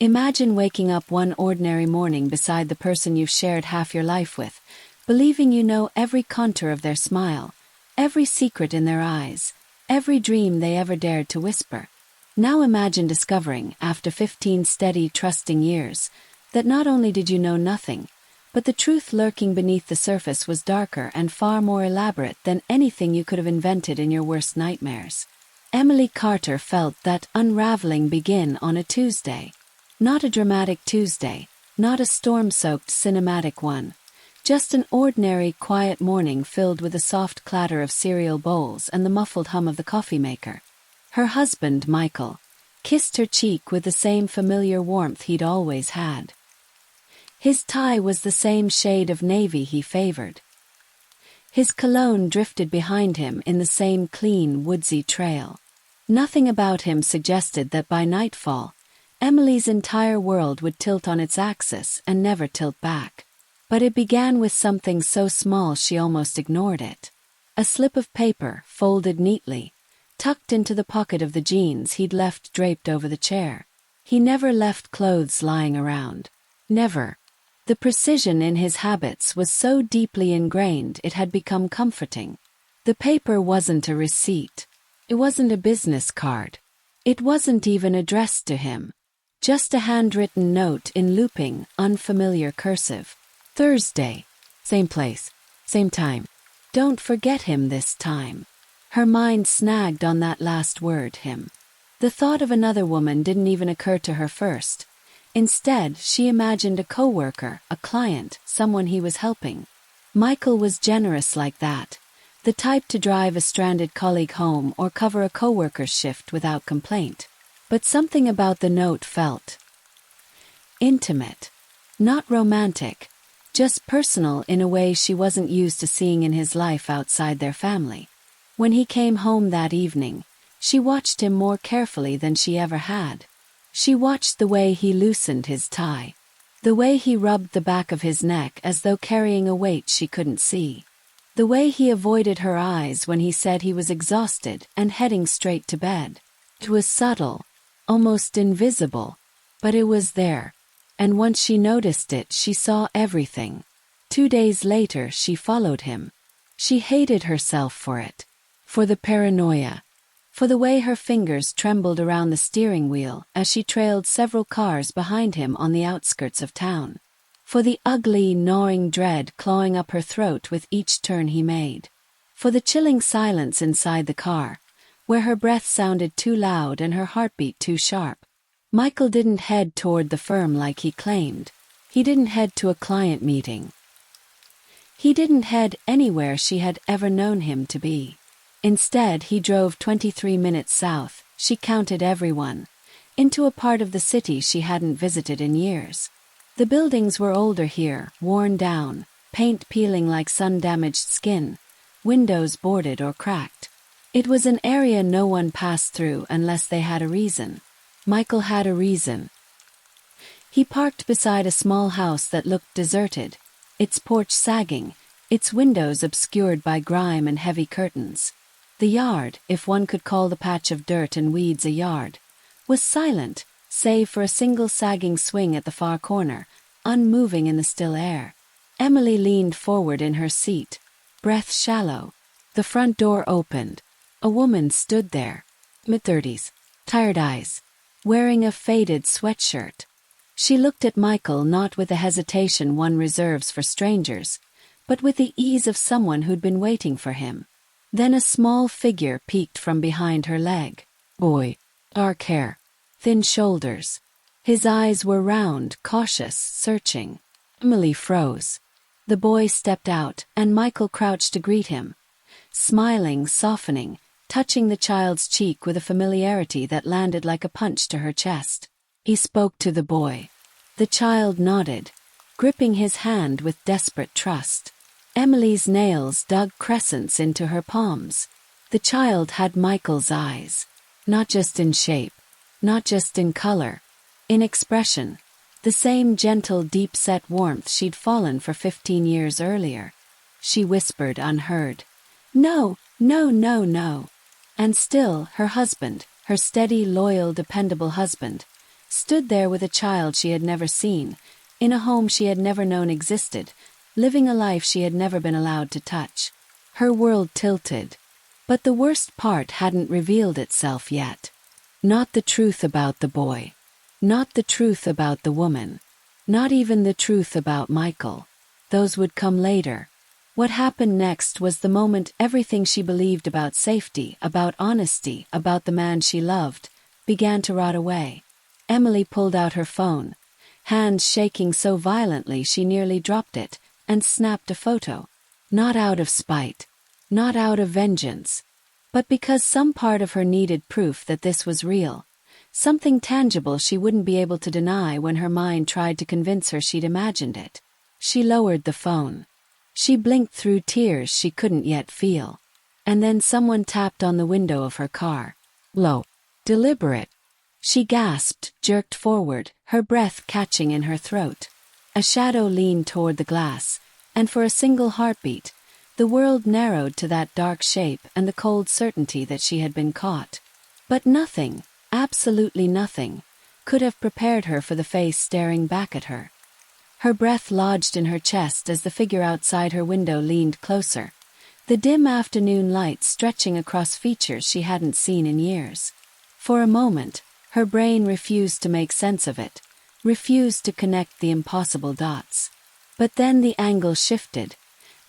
Imagine waking up one ordinary morning beside the person you've shared half your life with, believing you know every contour of their smile, every secret in their eyes, every dream they ever dared to whisper. Now imagine discovering, after 15 steady, trusting years, that not only did you know nothing, but the truth lurking beneath the surface was darker and far more elaborate than anything you could have invented in your worst nightmares. Emily Carter felt that unraveling begin on a Tuesday. Not a dramatic Tuesday, not a storm-soaked cinematic one. Just an ordinary, quiet morning filled with the soft clatter of cereal bowls and the muffled hum of the coffee maker. Her husband, Michael, kissed her cheek with the same familiar warmth he'd always had. His tie was the same shade of navy he favored. His cologne drifted behind him in the same clean, woodsy trail. Nothing about him suggested that by nightfall, Emily's entire world would tilt on its axis and never tilt back. But it began with something so small she almost ignored it. A slip of paper, folded neatly, tucked into the pocket of the jeans he'd left draped over the chair. He never left clothes lying around. Never. The precision in his habits was so deeply ingrained it had become comforting. The paper wasn't a receipt. It wasn't a business card. It wasn't even addressed to him. Just a handwritten note in looping, unfamiliar cursive. Thursday. Same place. Same time. Don't forget him this time. Her mind snagged on that last word, him. The thought of another woman didn't even occur to her first. Instead, she imagined a coworker, a client, someone he was helping. Michael was generous like that. The type to drive a stranded colleague home or cover a coworker's shift without complaint. But something about the note felt intimate. Not romantic. Just personal in a way she wasn't used to seeing in his life outside their family. When he came home that evening, she watched him more carefully than she ever had. She watched the way he loosened his tie, the way he rubbed the back of his neck as though carrying a weight she couldn't see, the way he avoided her eyes when he said he was exhausted and heading straight to bed. It was subtle, almost invisible, but it was there, and once she noticed it, she saw everything. 2 days later, she followed him. She hated herself for it, for the paranoia, for the way her fingers trembled around the steering wheel as she trailed several cars behind him on the outskirts of town, for the ugly, gnawing dread clawing up her throat with each turn he made, for the chilling silence inside the car, where her breath sounded too loud and her heartbeat too sharp. Michael didn't head toward the firm like he claimed. He didn't head to a client meeting. He didn't head anywhere she had ever known him to be. Instead, he drove 23 minutes south, she counted everyone, into a part of the city she hadn't visited in years. The buildings were older here, worn down, paint peeling like sun-damaged skin, windows boarded or cracked. It was an area no one passed through unless they had a reason. Michael had a reason. He parked beside a small house that looked deserted, its porch sagging, its windows obscured by grime and heavy curtains. The yard, if one could call the patch of dirt and weeds a yard, was silent, save for a single sagging swing at the far corner, unmoving in the still air. Emily leaned forward in her seat, breath shallow. The front door opened. A woman stood there, mid-30s, tired eyes, wearing a faded sweatshirt. She looked at Michael not with the hesitation one reserves for strangers, but with the ease of someone who'd been waiting for him. Then a small figure peeked from behind her leg. Boy. Dark hair. Thin shoulders. His eyes were round, cautious, searching. Emily froze. The boy stepped out, and Michael crouched to greet him, smiling, softening, touching the child's cheek with a familiarity that landed like a punch to her chest. He spoke to the boy. The child nodded, gripping his hand with desperate trust. Emily's nails dug crescents into her palms. The child had Michael's eyes. Not just in shape, not just in color, in expression. The same gentle, deep-set warmth she'd fallen for 15 years earlier. She whispered unheard, "No, no, no, no." And still, her husband, her steady, loyal, dependable husband, stood there with a child she had never seen, in a home she had never known existed, living a life she had never been allowed to touch. Her world tilted. But the worst part hadn't revealed itself yet. Not the truth about the boy. Not the truth about the woman. Not even the truth about Michael. Those would come later. What happened next was the moment everything she believed about safety, about honesty, about the man she loved, began to rot away. Emily pulled out her phone, hands shaking so violently she nearly dropped it, and snapped a photo. Not out of spite. Not out of vengeance. But because some part of her needed proof that this was real. Something tangible she wouldn't be able to deny when her mind tried to convince her she'd imagined it. She lowered the phone. She blinked through tears she couldn't yet feel. And then someone tapped on the window of her car. Low. Deliberate. She gasped, jerked forward, her breath catching in her throat. A shadow leaned toward the glass, and for a single heartbeat, the world narrowed to that dark shape and the cold certainty that she had been caught. But nothing, absolutely nothing, could have prepared her for the face staring back at her. Her breath lodged in her chest as the figure outside her window leaned closer, the dim afternoon light stretching across features she hadn't seen in years. For a moment, her brain refused to make sense of it, refused to connect the impossible dots. But then the angle shifted,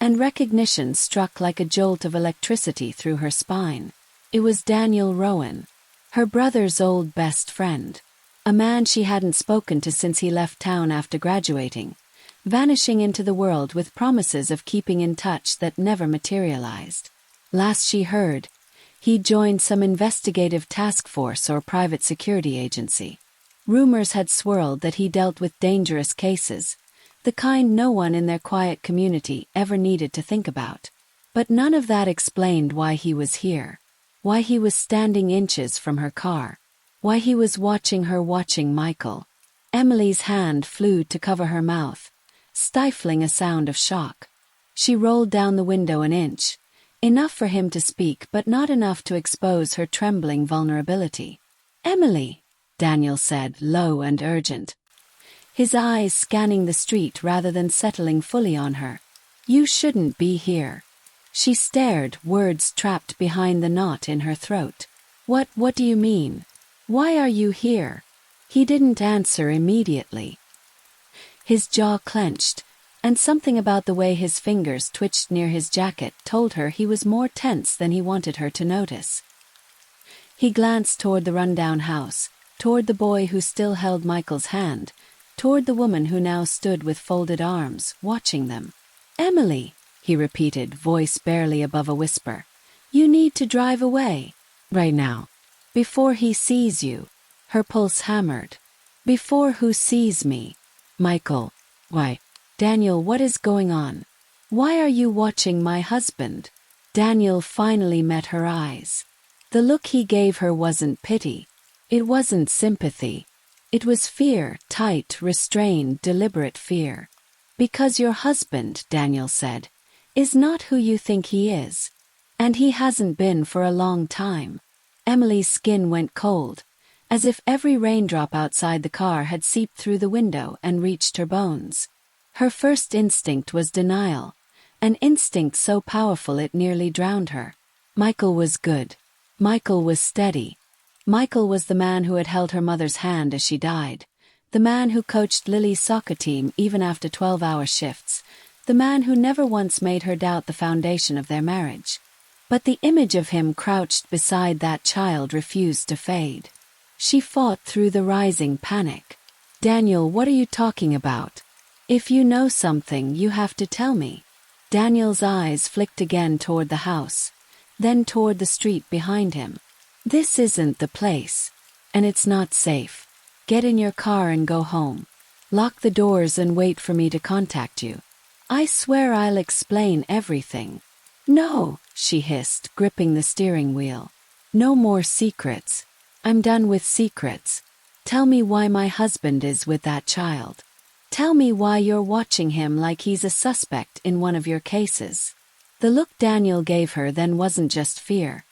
and recognition struck like a jolt of electricity through her spine. It was Daniel Rowan, her brother's old best friend. A man she hadn't spoken to since he left town after graduating, vanishing into the world with promises of keeping in touch that never materialized. Last she heard, he'd joined some investigative task force or private security agency. Rumors had swirled that he dealt with dangerous cases, the kind no one in their quiet community ever needed to think about. But none of that explained why he was here, why he was standing inches from her car, why he was watching her watching Michael. Emily's hand flew to cover her mouth, stifling a sound of shock. She rolled down the window an inch, enough for him to speak but not enough to expose her trembling vulnerability. "Emily," Daniel said, low and urgent, his eyes scanning the street rather than settling fully on her. "You shouldn't be here." She stared, words trapped behind the knot in her throat. What do you mean? Why are you here?" He didn't answer immediately. His jaw clenched, and something about the way his fingers twitched near his jacket told her he was more tense than he wanted her to notice. He glanced toward the rundown house, toward the boy who still held Michael's hand, toward the woman who now stood with folded arms, watching them. "Emily," he repeated, voice barely above a whisper, "you need to drive away. Right now. Before he sees you." Her pulse hammered. "Before who sees me?" "Michael." "Why?" "Daniel, what is going on? Why are you watching my husband?" Daniel finally met her eyes. The look he gave her wasn't pity. It wasn't sympathy. It was fear, tight, restrained, deliberate fear. "Because your husband," Daniel said, "is not who you think he is. And he hasn't been for a long time." Emily's skin went cold, as if every raindrop outside the car had seeped through the window and reached her bones. Her first instinct was denial, an instinct so powerful it nearly drowned her. Michael was good. Michael was steady. Michael was the man who had held her mother's hand as she died, the man who coached Lily's soccer team even after 12-hour shifts, the man who never once made her doubt the foundation of their marriage. But the image of him crouched beside that child refused to fade. She fought through the rising panic. "Daniel, what are you talking about? If you know something, you have to tell me." Daniel's eyes flicked again toward the house, then toward the street behind him. "This isn't the place. And it's not safe. Get in your car and go home. Lock the doors and wait for me to contact you. I swear I'll explain everything." "No," she hissed, gripping the steering wheel. "No more secrets. I'm done with secrets. Tell me why my husband is with that child. Tell me why you're watching him like he's a suspect in one of your cases." The look Daniel gave her then wasn't just fear.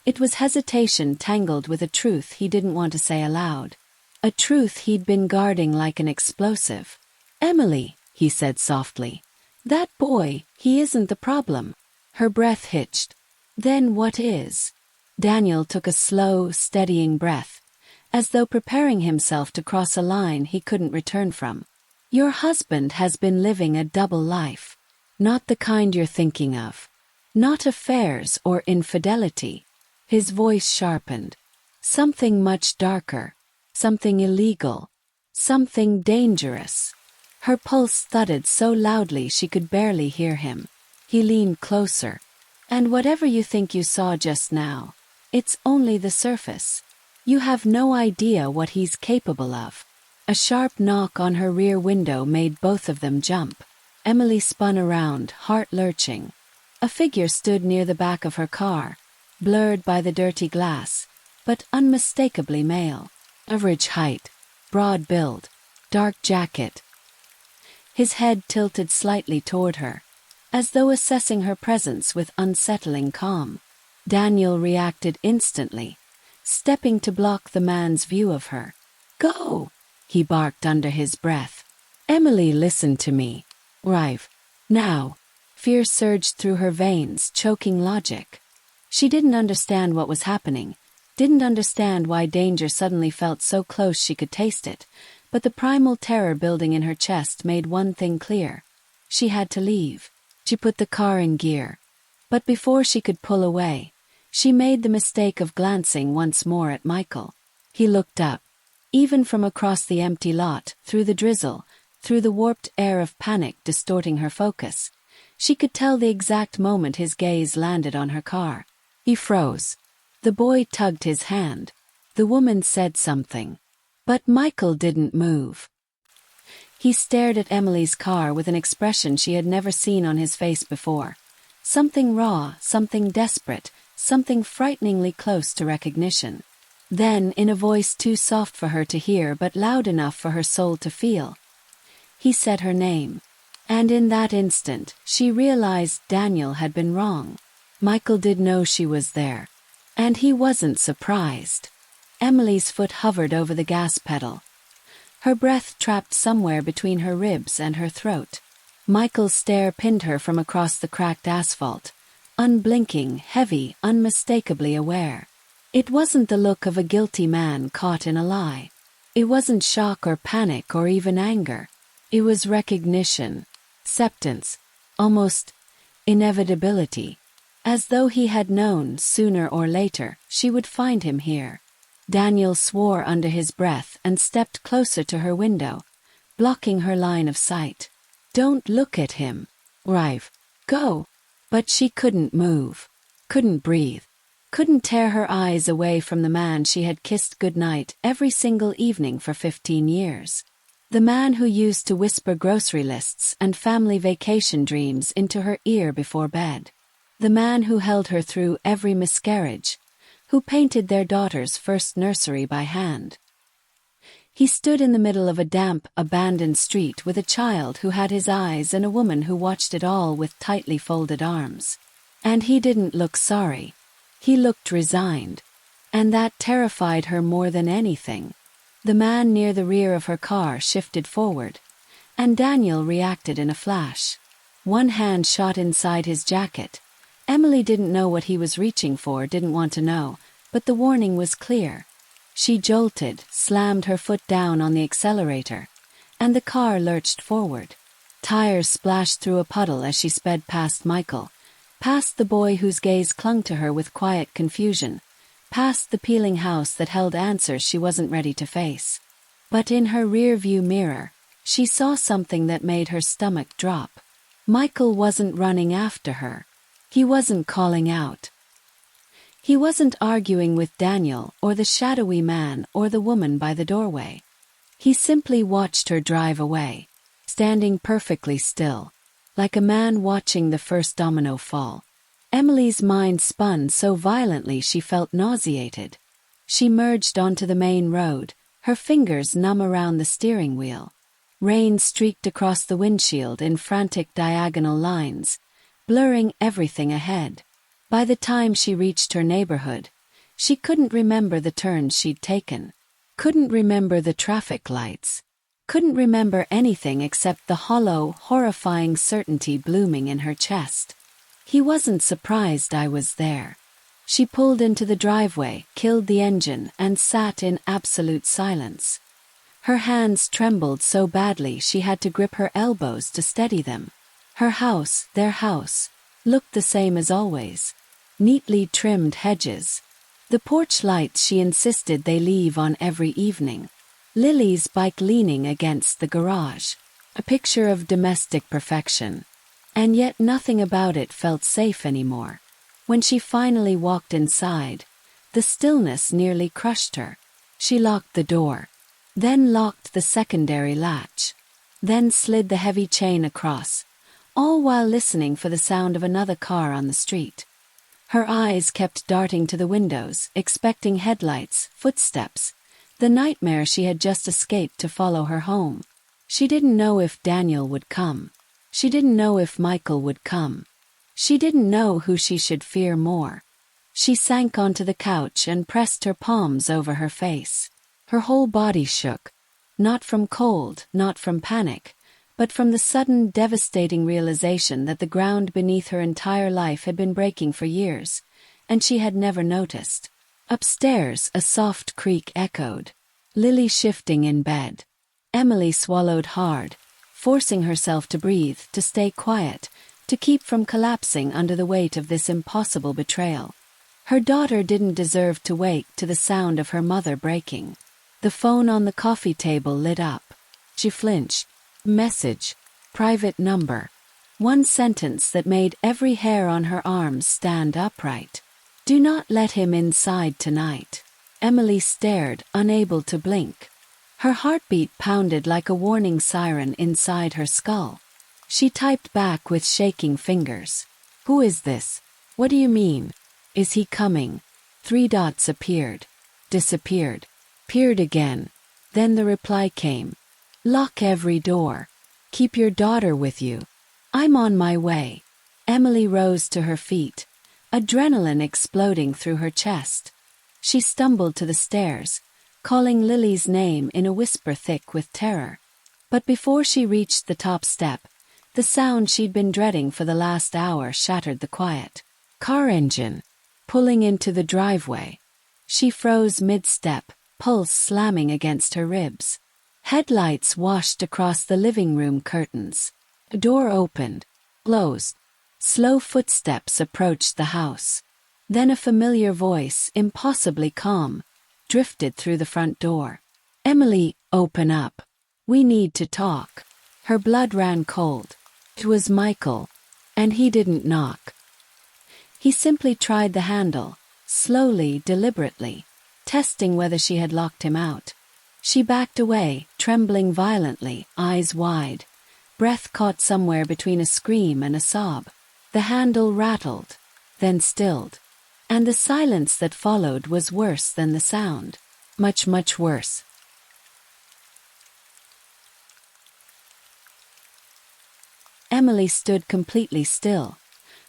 It was hesitation tangled with a truth he didn't want to say aloud. a truth he'd been guarding like an explosive. "Emily," he said softly. "That boy, he isn't the problem." Her breath hitched. "Then what is?" Daniel took a slow, steadying breath, as though preparing himself to cross a line he couldn't return from. "Your husband has been living a double life. Not the kind you're thinking of. Not affairs or infidelity." His voice sharpened. "Something much darker. Something illegal. Something dangerous." Her pulse thudded so loudly she could barely hear him. He leaned closer. "And whatever you think you saw just now, it's only the surface. You have no idea what he's capable of." A sharp knock on her rear window made both of them jump. Emily spun around, heart lurching. A figure stood near the back of her car, blurred by the dirty glass, but unmistakably male. Average height, broad build, dark jacket. His head tilted slightly toward her, as though assessing her presence with unsettling calm. Daniel reacted instantly, stepping to block the man's view of her. "Go!" he barked under his breath. "Emily, listen to me. Rive. Now." Fear surged through her veins, choking logic. She didn't understand what was happening, didn't understand why danger suddenly felt so close she could taste it, but the primal terror building in her chest made one thing clear. She had to leave. She put the car in gear. But before she could pull away, she made the mistake of glancing once more at Michael. He looked up. Even from across the empty lot, through the drizzle, through the warped air of panic distorting her focus, she could tell the exact moment his gaze landed on her car. He froze. The boy tugged his hand. The woman said something. But Michael didn't move. He stared at Emily's car with an expression she had never seen on his face before. Something raw, something desperate, something frighteningly close to recognition. Then, in a voice too soft for her to hear but loud enough for her soul to feel, he said her name. And in that instant, she realized Daniel had been wrong. Michael did know she was there. And he wasn't surprised. Emily's foot hovered over the gas pedal. Her breath trapped somewhere between her ribs and her throat. Michael's stare pinned her from across the cracked asphalt, unblinking, heavy, unmistakably aware. It wasn't the look of a guilty man caught in a lie. It wasn't shock or panic or even anger. It was recognition, acceptance, almost inevitability, as though he had known, sooner or later, she would find him here. Daniel swore under his breath and stepped closer to her window, blocking her line of sight. "Don't look at him. Rive. Go." But she couldn't move, couldn't breathe, couldn't tear her eyes away from the man she had kissed goodnight every single evening for 15 years. The man who used to whisper grocery lists and family vacation dreams into her ear before bed. The man who held her through every miscarriage, who painted their daughter's first nursery by hand. He stood in the middle of a damp, abandoned street with a child who had his eyes and a woman who watched it all with tightly folded arms. And he didn't look sorry. He looked resigned. And that terrified her more than anything. The man near the rear of her car shifted forward, and Daniel reacted in a flash. One hand shot inside his jacket. Emily didn't know what he was reaching for, didn't want to know, but the warning was clear. She jolted, slammed her foot down on the accelerator, and the car lurched forward. Tires splashed through a puddle as she sped past Michael, past the boy whose gaze clung to her with quiet confusion, past the peeling house that held answers she wasn't ready to face. But in her rear-view mirror, she saw something that made her stomach drop. Michael wasn't running after her. He wasn't calling out. He wasn't arguing with Daniel or the shadowy man or the woman by the doorway. He simply watched her drive away, standing perfectly still, like a man watching the first domino fall. Emily's mind spun so violently she felt nauseated. She merged onto the main road, her fingers numb around the steering wheel. Rain streaked across the windshield in frantic diagonal lines, blurring everything ahead. By the time she reached her neighborhood, she couldn't remember the turns she'd taken. Couldn't remember the traffic lights. Couldn't remember anything except the hollow, horrifying certainty blooming in her chest. He wasn't surprised I was there. She pulled into the driveway, killed the engine, and sat in absolute silence. Her hands trembled so badly she had to grip her elbows to steady them. Her house, their house, looked the same as always. Neatly trimmed hedges. The porch lights she insisted they leave on every evening. Lily's bike leaning against the garage. A picture of domestic perfection. And yet nothing about it felt safe anymore. When she finally walked inside, the stillness nearly crushed her. She locked the door. Then locked the secondary latch. Then slid the heavy chain across, all while listening for the sound of another car on the street. Her eyes kept darting to the windows, expecting headlights, footsteps, the nightmare she had just escaped to follow her home. She didn't know if Daniel would come. She didn't know if Michael would come. She didn't know who she should fear more. She sank onto the couch and pressed her palms over her face. Her whole body shook, not from cold, not from panic, but from the sudden, devastating realization that the ground beneath her entire life had been breaking for years, and she had never noticed. Upstairs, a soft creak echoed. Lily shifting in bed. Emily swallowed hard, forcing herself to breathe, to stay quiet, to keep from collapsing under the weight of this impossible betrayal. Her daughter didn't deserve to wake to the sound of her mother breaking. The phone on the coffee table lit up. She flinched. Message. Private number. One sentence that made every hair on her arms stand upright. Do not let him inside tonight. Emily stared, unable to blink. Her heartbeat pounded like a warning siren inside her skull. She typed back with shaking fingers. Who is this? What do you mean? Is he coming? 3 dots appeared. Disappeared. Peered again. Then the reply came. Lock every door. Keep your daughter with you. I'm on my way. Emily rose to her feet, adrenaline exploding through her chest. She stumbled to the stairs, calling Lily's name in a whisper thick with terror. But before she reached the top step, the sound she'd been dreading for the last hour shattered the quiet. Car engine. Pulling into the driveway. She froze mid-step, pulse slamming against her ribs. Headlights washed across the living room curtains. A door opened, closed. Slow footsteps approached the house. Then a familiar voice, impossibly calm, drifted through the front door. Emily, open up. We need to talk. Her blood ran cold. It was Michael, and he didn't knock. He simply tried the handle, slowly, deliberately, testing whether she had locked him out. She backed away, trembling violently, eyes wide, breath caught somewhere between a scream and a sob. The handle rattled, then stilled. And the silence that followed was worse than the sound. Much, much worse. Emily stood completely still,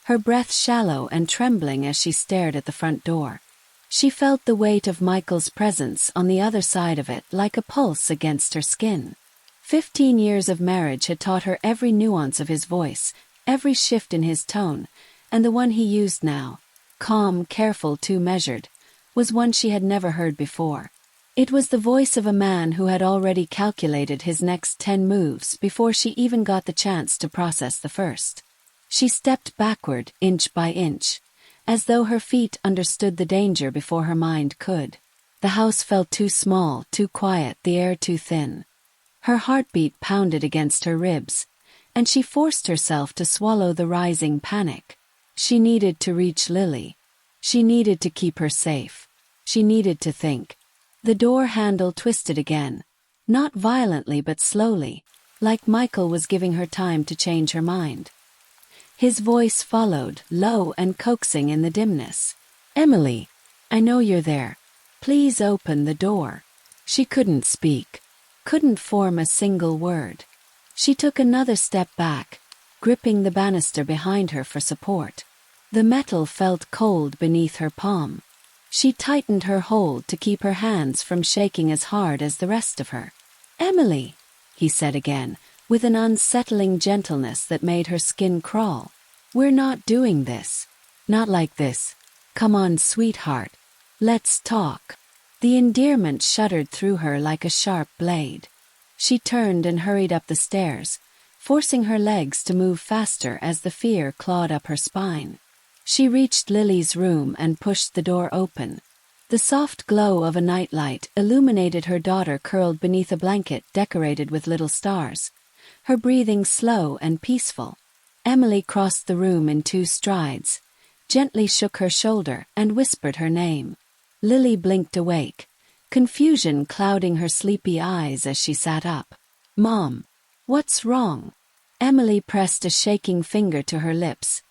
her breath shallow and trembling as she stared at the front door. She felt the weight of Michael's presence on the other side of it like a pulse against her skin. 15 years of marriage had taught her every nuance of his voice, every shift in his tone, and the one he used now, calm, careful, too measured, was one she had never heard before. It was the voice of a man who had already calculated his next 10 moves before she even got the chance to process the first. She stepped backward, inch by inch, as though her feet understood the danger before her mind could. The house felt too small, too quiet, the air too thin. Her heartbeat pounded against her ribs, and she forced herself to swallow the rising panic. She needed to reach Lily. She needed to keep her safe. She needed to think. The door handle twisted again, not violently but slowly, like Michael was giving her time to change her mind. His voice followed, low and coaxing in the dimness. Emily, I know you're there. Please open the door. She couldn't speak, couldn't form a single word. She took another step back, gripping the banister behind her for support. The metal felt cold beneath her palm. She tightened her hold to keep her hands from shaking as hard as the rest of her. "Emily," he said again, with an unsettling gentleness that made her skin crawl. "We're not doing this. Not like this. Come on, sweetheart. Let's talk." The endearment shuddered through her like a sharp blade. She turned and hurried up the stairs, forcing her legs to move faster as the fear clawed up her spine. She reached Lily's room and pushed the door open. The soft glow of a nightlight illuminated her daughter curled beneath a blanket decorated with little stars, her breathing slow and peaceful. Emily crossed the room in 2 strides, gently shook her shoulder and whispered her name. Lily blinked awake, confusion clouding her sleepy eyes as she sat up. "Mom, what's wrong?" Emily pressed a shaking finger to her lips,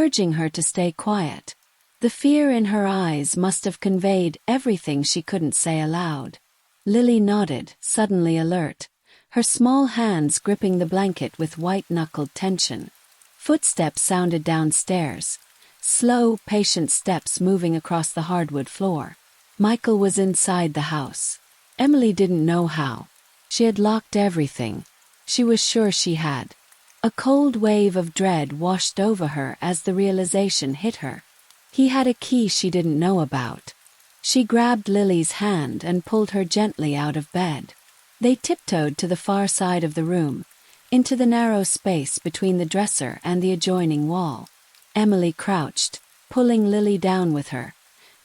urging her to stay quiet. The fear in her eyes must have conveyed everything she couldn't say aloud. Lily nodded, suddenly alert, her small hands gripping the blanket with white-knuckled tension. Footsteps sounded downstairs, slow, patient steps moving across the hardwood floor. Michael was inside the house. Emily didn't know how. She had locked everything. She was sure she had. A cold wave of dread washed over her as the realization hit her. He had a key she didn't know about. She grabbed Lily's hand and pulled her gently out of bed. They tiptoed to the far side of the room, into the narrow space between the dresser and the adjoining wall. Emily crouched, pulling Lily down with her.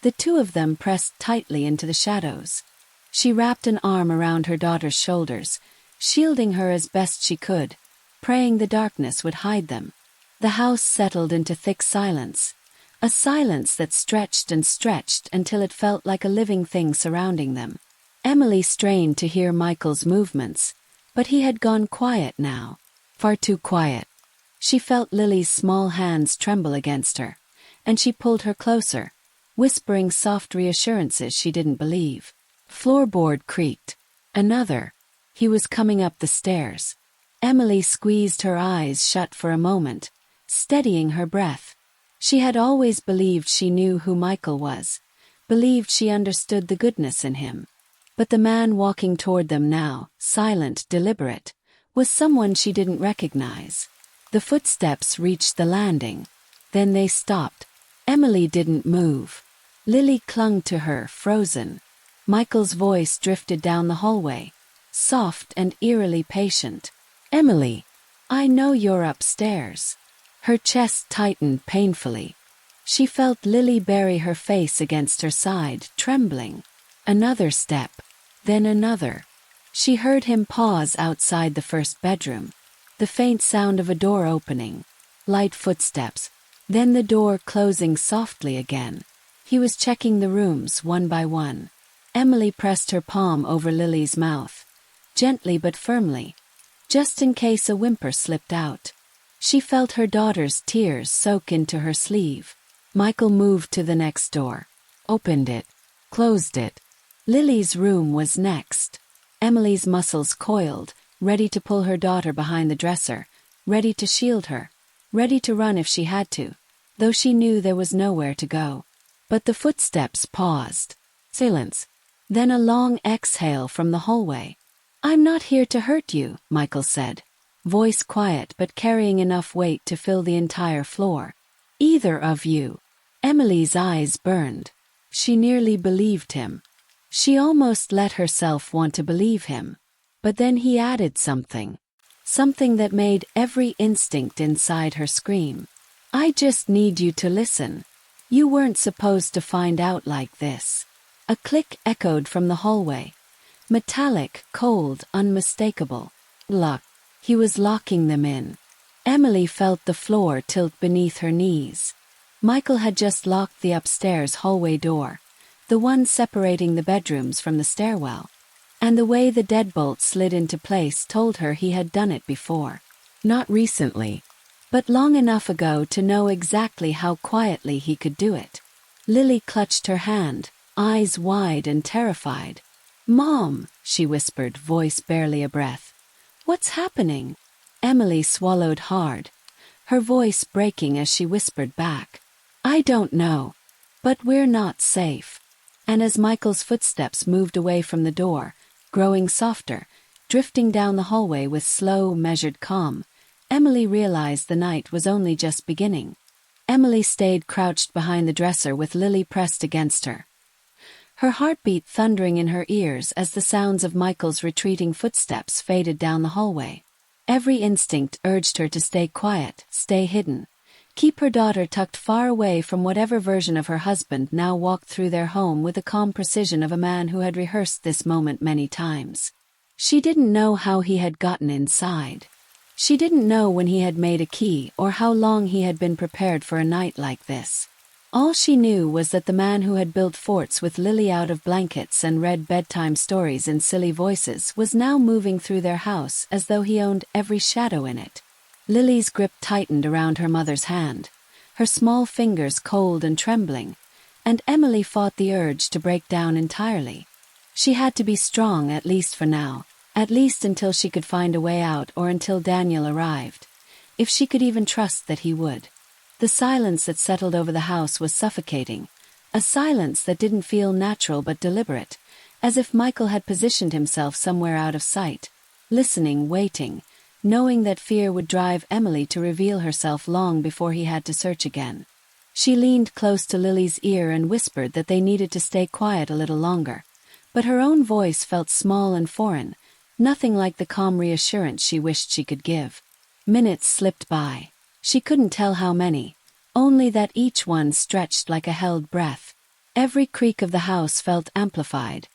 The 2 of them pressed tightly into the shadows. She wrapped an arm around her daughter's shoulders, shielding her as best she could, praying the darkness would hide them. The house settled into thick silence, a silence that stretched and stretched until it felt like a living thing surrounding them. Emily strained to hear Michael's movements, but he had gone quiet now, far too quiet. She felt Lily's small hands tremble against her, and she pulled her closer, whispering soft reassurances she didn't believe. Floorboard creaked. Another. He was coming up the stairs. Emily squeezed her eyes shut for a moment, steadying her breath. She had always believed she knew who Michael was, believed she understood the goodness in him. But the man walking toward them now, silent, deliberate, was someone she didn't recognize. The footsteps reached the landing. Then they stopped. Emily didn't move. Lily clung to her, frozen. Michael's voice drifted down the hallway, soft and eerily patient. "Emily, I know you're upstairs." Her chest tightened painfully. She felt Lily bury her face against her side, trembling. Another step, then another. She heard him pause outside the first bedroom. The faint sound of a door opening. Light footsteps. Then the door closing softly again. He was checking the rooms one by one. Emily pressed her palm over Lily's mouth, gently but firmly, just in case a whimper slipped out. She felt her daughter's tears soak into her sleeve. Michael moved to the next door, opened it, closed it. Lily's room was next. Emily's muscles coiled, ready to pull her daughter behind the dresser, ready to shield her, ready to run if she had to, though she knew there was nowhere to go. But the footsteps paused. Silence. Then a long exhale from the hallway. "I'm not here to hurt you," Michael said, voice quiet but carrying enough weight to fill the entire floor. "Either of you." Emily's eyes burned. She nearly believed him. She almost let herself want to believe him. But then he added something. Something that made every instinct inside her scream. "I just need you to listen. You weren't supposed to find out like this." A click echoed from the hallway. Metallic, cold, unmistakable. Lock. He was locking them in. Emily felt the floor tilt beneath her knees. Michael had just locked the upstairs hallway door, the one separating the bedrooms from the stairwell. And the way the deadbolt slid into place told her he had done it before. Not recently, but long enough ago to know exactly how quietly he could do it. Lily clutched her hand, eyes wide and terrified. "Mom," she whispered, voice barely a breath. "What's happening?" Emily swallowed hard, her voice breaking as she whispered back. "I don't know. But we're not safe." And as Michael's footsteps moved away from the door, growing softer, drifting down the hallway with slow, measured calm, Emily realized the night was only just beginning. Emily stayed crouched behind the dresser with Lily pressed against her, her heartbeat thundering in her ears as the sounds of Michael's retreating footsteps faded down the hallway. Every instinct urged her to stay quiet, stay hidden, keep her daughter tucked far away from whatever version of her husband now walked through their home with the calm precision of a man who had rehearsed this moment many times. She didn't know how he had gotten inside. She didn't know when he had made a key or how long he had been prepared for a night like this. All she knew was that the man who had built forts with Lily out of blankets and read bedtime stories in silly voices was now moving through their house as though he owned every shadow in it. Lily's grip tightened around her mother's hand, her small fingers cold and trembling, and Emily fought the urge to break down entirely. She had to be strong, at least for now, at least until she could find a way out or until Daniel arrived, if she could even trust that he would. The silence that settled over the house was suffocating, a silence that didn't feel natural but deliberate, as if Michael had positioned himself somewhere out of sight, listening, waiting, knowing that fear would drive Emily to reveal herself long before he had to search again. She leaned close to Lily's ear and whispered that they needed to stay quiet a little longer, but her own voice felt small and foreign, nothing like the calm reassurance she wished she could give. Minutes slipped by. She couldn't tell how many, only that each one stretched like a held breath. Every creak of the house felt amplified.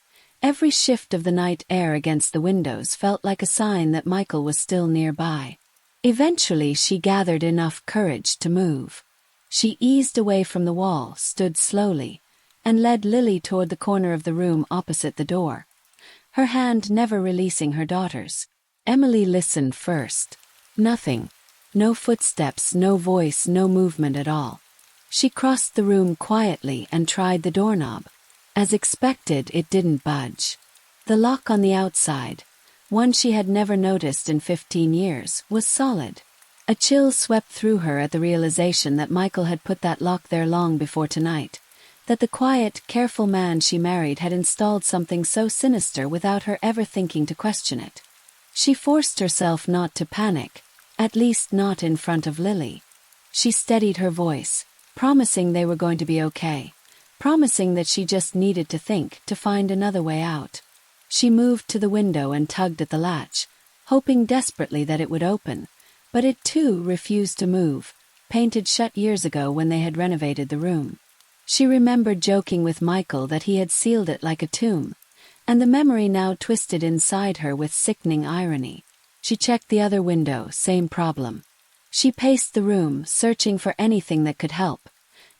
Every shift of the night air against the windows felt like a sign that Michael was still nearby. Eventually she gathered enough courage to move. She eased away from the wall, stood slowly, and led Lily toward the corner of the room opposite the door, her hand never releasing her daughter's. Emily listened first. Nothing. No footsteps, no voice, no movement at all. She crossed the room quietly and tried the doorknob. As expected, it didn't budge. The lock on the outside, one she had never noticed in 15 years, was solid. A chill swept through her at the realization that Michael had put that lock there long before tonight, that the quiet, careful man she married had installed something so sinister without her ever thinking to question it. She forced herself not to panic, at least not in front of Lily. She steadied her voice, promising they were going to be okay, promising that she just needed to think, to find another way out. She moved to the window and tugged at the latch, hoping desperately that it would open, but it too refused to move, painted shut years ago when they had renovated the room. She remembered joking with Michael that he had sealed it like a tomb, and the memory now twisted inside her with sickening irony. She checked the other window, same problem. She paced the room, searching for anything that could help.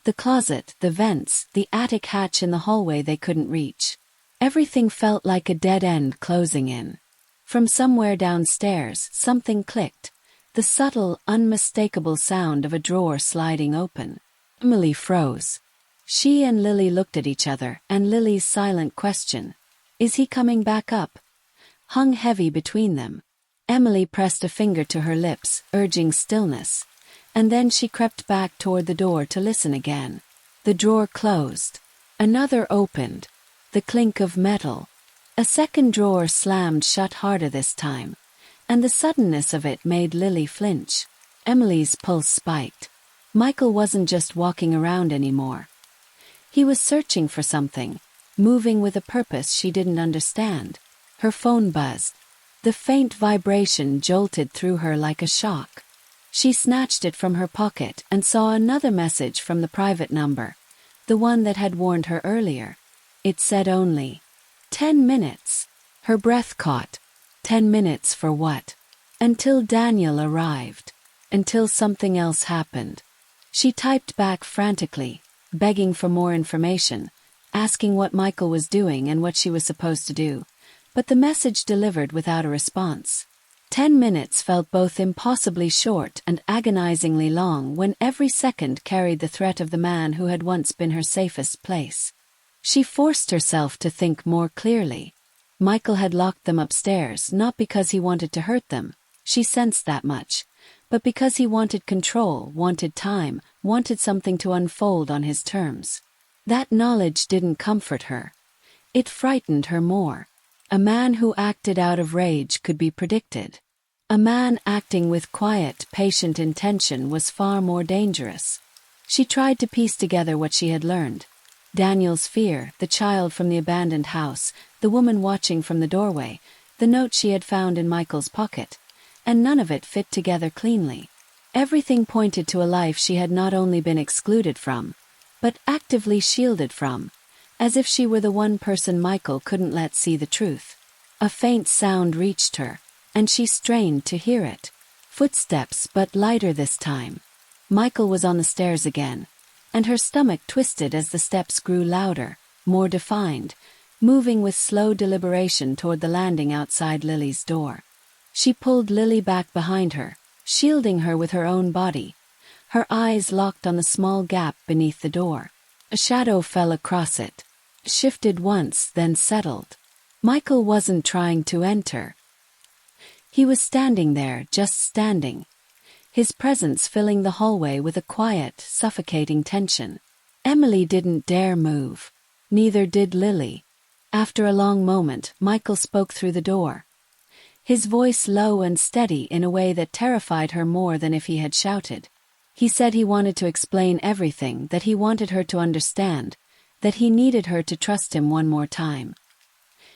The closet, the vents, the attic hatch in the hallway they couldn't reach. Everything felt like a dead end closing in. From somewhere downstairs, something clicked, the subtle, unmistakable sound of a drawer sliding open. Emily froze. She and Lily looked at each other, and Lily's silent question, "Is he coming back up?" hung heavy between them. Emily pressed a finger to her lips, urging stillness, and then she crept back toward the door to listen again. The drawer closed. Another opened. The clink of metal. A second drawer slammed shut harder this time, and the suddenness of it made Lily flinch. Emily's pulse spiked. Michael wasn't just walking around anymore. He was searching for something, moving with a purpose she didn't understand. Her phone buzzed. The faint vibration jolted through her like a shock. She snatched it from her pocket and saw another message from the private number, the one that had warned her earlier. It said only, 10 minutes. Her breath caught. 10 minutes for what? Until Daniel arrived. Until something else happened. She typed back frantically, begging for more information, asking what Michael was doing and what she was supposed to do. But the message delivered without a response. 10 minutes felt both impossibly short and agonizingly long when every second carried the threat of the man who had once been her safest place. She forced herself to think more clearly. Michael had locked them upstairs not because he wanted to hurt them, she sensed that much, but because he wanted control, wanted time, wanted something to unfold on his terms. That knowledge didn't comfort her. It frightened her more. A man who acted out of rage could be predicted. A man acting with quiet, patient intention was far more dangerous. She tried to piece together what she had learned. Daniel's fear, the child from the abandoned house, the woman watching from the doorway, the note she had found in Michael's pocket. And none of it fit together cleanly. Everything pointed to a life she had not only been excluded from, but actively shielded from, as if she were the one person Michael couldn't let see the truth. A faint sound reached her, and she strained to hear it. Footsteps, but lighter this time. Michael was on the stairs again, and her stomach twisted as the steps grew louder, more defined, moving with slow deliberation toward the landing outside Lily's door. She pulled Lily back behind her, shielding her with her own body. Her eyes locked on the small gap beneath the door. A shadow fell across it, shifted once, then settled. Michael wasn't trying to enter. He was standing there, just standing. His presence filling the hallway with a quiet, suffocating tension. Emily didn't dare move. Neither did Lily. After a long moment, Michael spoke through the door. His voice low and steady in a way that terrified her more than if he had shouted. He said he wanted to explain everything, that he wanted her to understand, that he needed her to trust him one more time.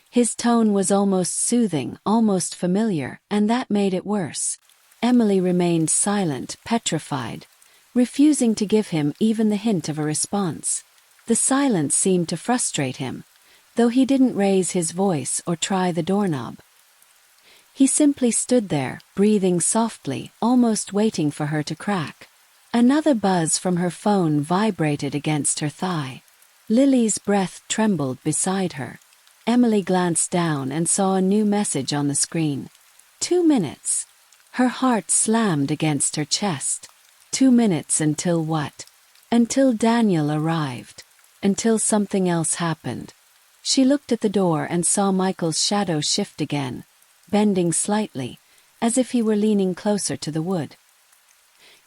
His tone was almost soothing, almost familiar, and that made it worse. Emily remained silent, petrified, refusing to give him even the hint of a response. The silence seemed to frustrate him, though he didn't raise his voice or try the doorknob. He simply stood there, breathing softly, almost waiting for her to crack. Another buzz from her phone vibrated against her thigh. Lily's breath trembled beside her. Emily glanced down and saw a new message on the screen. 2 minutes. Her heart slammed against her chest. 2 minutes until what? Until Daniel arrived. Until something else happened. She looked at the door and saw Michael's shadow shift again, bending slightly, as if he were leaning closer to the wood.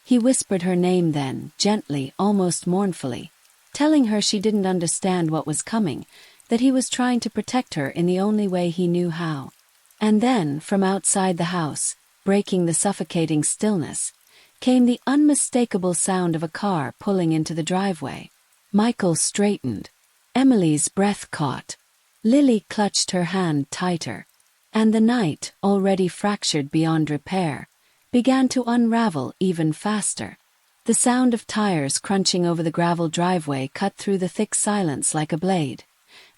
He whispered her name then, gently, almost mournfully, telling her she didn't understand what was coming, that he was trying to protect her in the only way he knew how. And then, from outside the house, breaking the suffocating stillness, came the unmistakable sound of a car pulling into the driveway. Michael straightened. Emily's breath caught. Lily clutched her hand tighter. And the night, already fractured beyond repair, began to unravel even faster. The sound of tires crunching over the gravel driveway cut through the thick silence like a blade.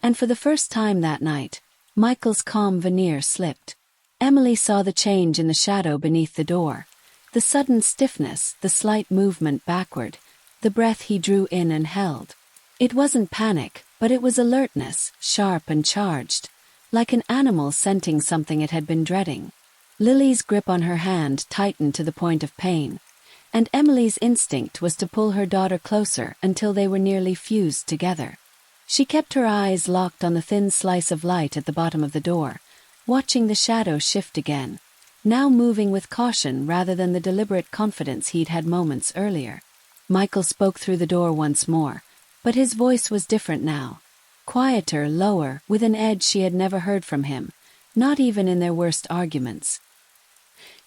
And for the first time that night, Michael's calm veneer slipped. Emily saw the change in the shadow beneath the door. The sudden stiffness, the slight movement backward, the breath he drew in and held. It wasn't panic, but it was alertness, sharp and charged, like an animal scenting something it had been dreading. Lily's grip on her hand tightened to the point of pain, and Emily's instinct was to pull her daughter closer until they were nearly fused together. She kept her eyes locked on the thin slice of light at the bottom of the door, watching the shadow shift again, now moving with caution rather than the deliberate confidence he'd had moments earlier. Michael spoke through the door once more, but his voice was different now. Quieter, lower, with an edge she had never heard from him, not even in their worst arguments.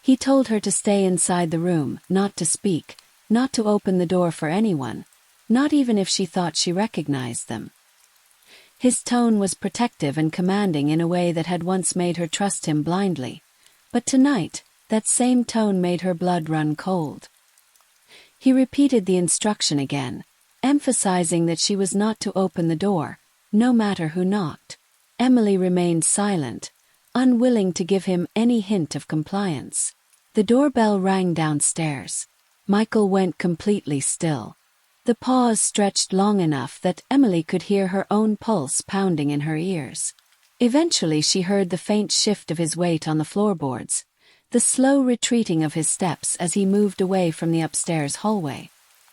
He told her to stay inside the room, not to speak, not to open the door for anyone, not even if she thought she recognized them. His tone was protective and commanding in a way that had once made her trust him blindly, but tonight, that same tone made her blood run cold. He repeated the instruction again, emphasizing that she was not to open the door, no matter who knocked. Emily remained silent, unwilling to give him any hint of compliance. The doorbell rang downstairs. Michael went completely still. The pause stretched long enough that Emily could hear her own pulse pounding in her ears. Eventually she heard the faint shift of his weight on the floorboards, the slow retreating of his steps as he moved away from the upstairs hallway.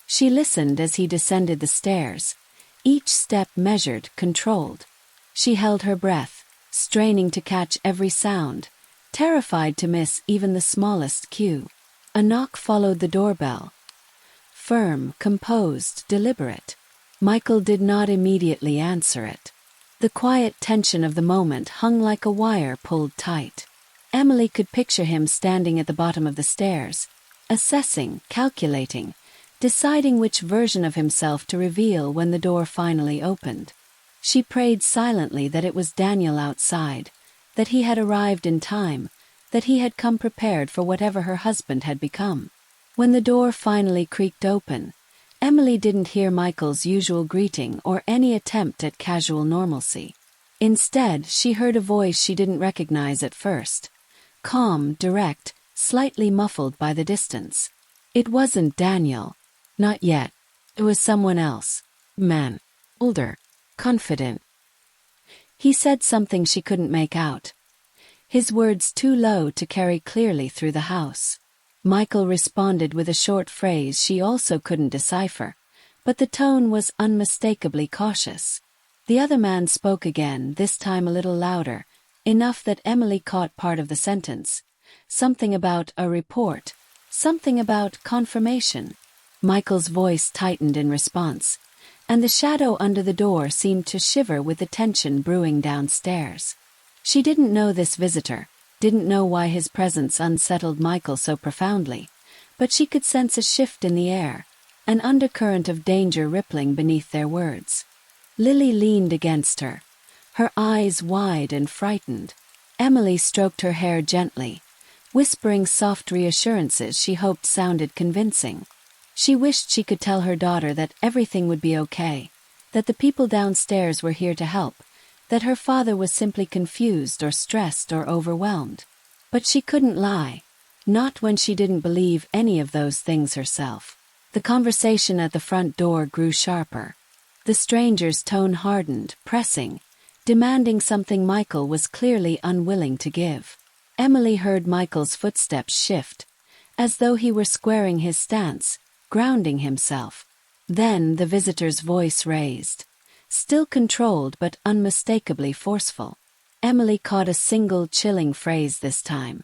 She listened as he descended the stairs, each step measured, controlled. She held her breath, straining to catch every sound, terrified to miss even the smallest cue. A knock followed the doorbell. Firm, composed, deliberate. Michael did not immediately answer it. The quiet tension of the moment hung like a wire pulled tight. Emily could picture him standing at the bottom of the stairs, assessing, calculating, deciding which version of himself to reveal when the door finally opened. She prayed silently that it was Daniel outside, that he had arrived in time, that he had come prepared for whatever her husband had become. When the door finally creaked open, Emily didn't hear Michael's usual greeting or any attempt at casual normalcy. Instead, she heard a voice she didn't recognize at first. Calm, direct, slightly muffled by the distance. It wasn't Daniel. Not yet. It was someone else. Man. Older. Confident. He said something she couldn't make out. His words too low to carry clearly through the house. Michael responded with a short phrase she also couldn't decipher, but the tone was unmistakably cautious. The other man spoke again, this time a little louder, enough that Emily caught part of the sentence. Something about a report, something about confirmation. Michael's voice tightened in response, and the shadow under the door seemed to shiver with the tension brewing downstairs. She didn't know this visitor, didn't know why his presence unsettled Michael so profoundly, but she could sense a shift in the air, an undercurrent of danger rippling beneath their words. Lily leaned against her, her eyes wide and frightened. Emily stroked her hair gently, whispering soft reassurances she hoped sounded convincing. She wished she could tell her daughter that everything would be okay, that the people downstairs were here to help, that her father was simply confused or stressed or overwhelmed. But she couldn't lie, not when she didn't believe any of those things herself. The conversation at the front door grew sharper. The stranger's tone hardened, pressing, demanding something Michael was clearly unwilling to give. Emily heard Michael's footsteps shift, as though he were squaring his stance, grounding himself. Then the visitor's voice raised. Still controlled but unmistakably forceful. Emily caught a single chilling phrase this time.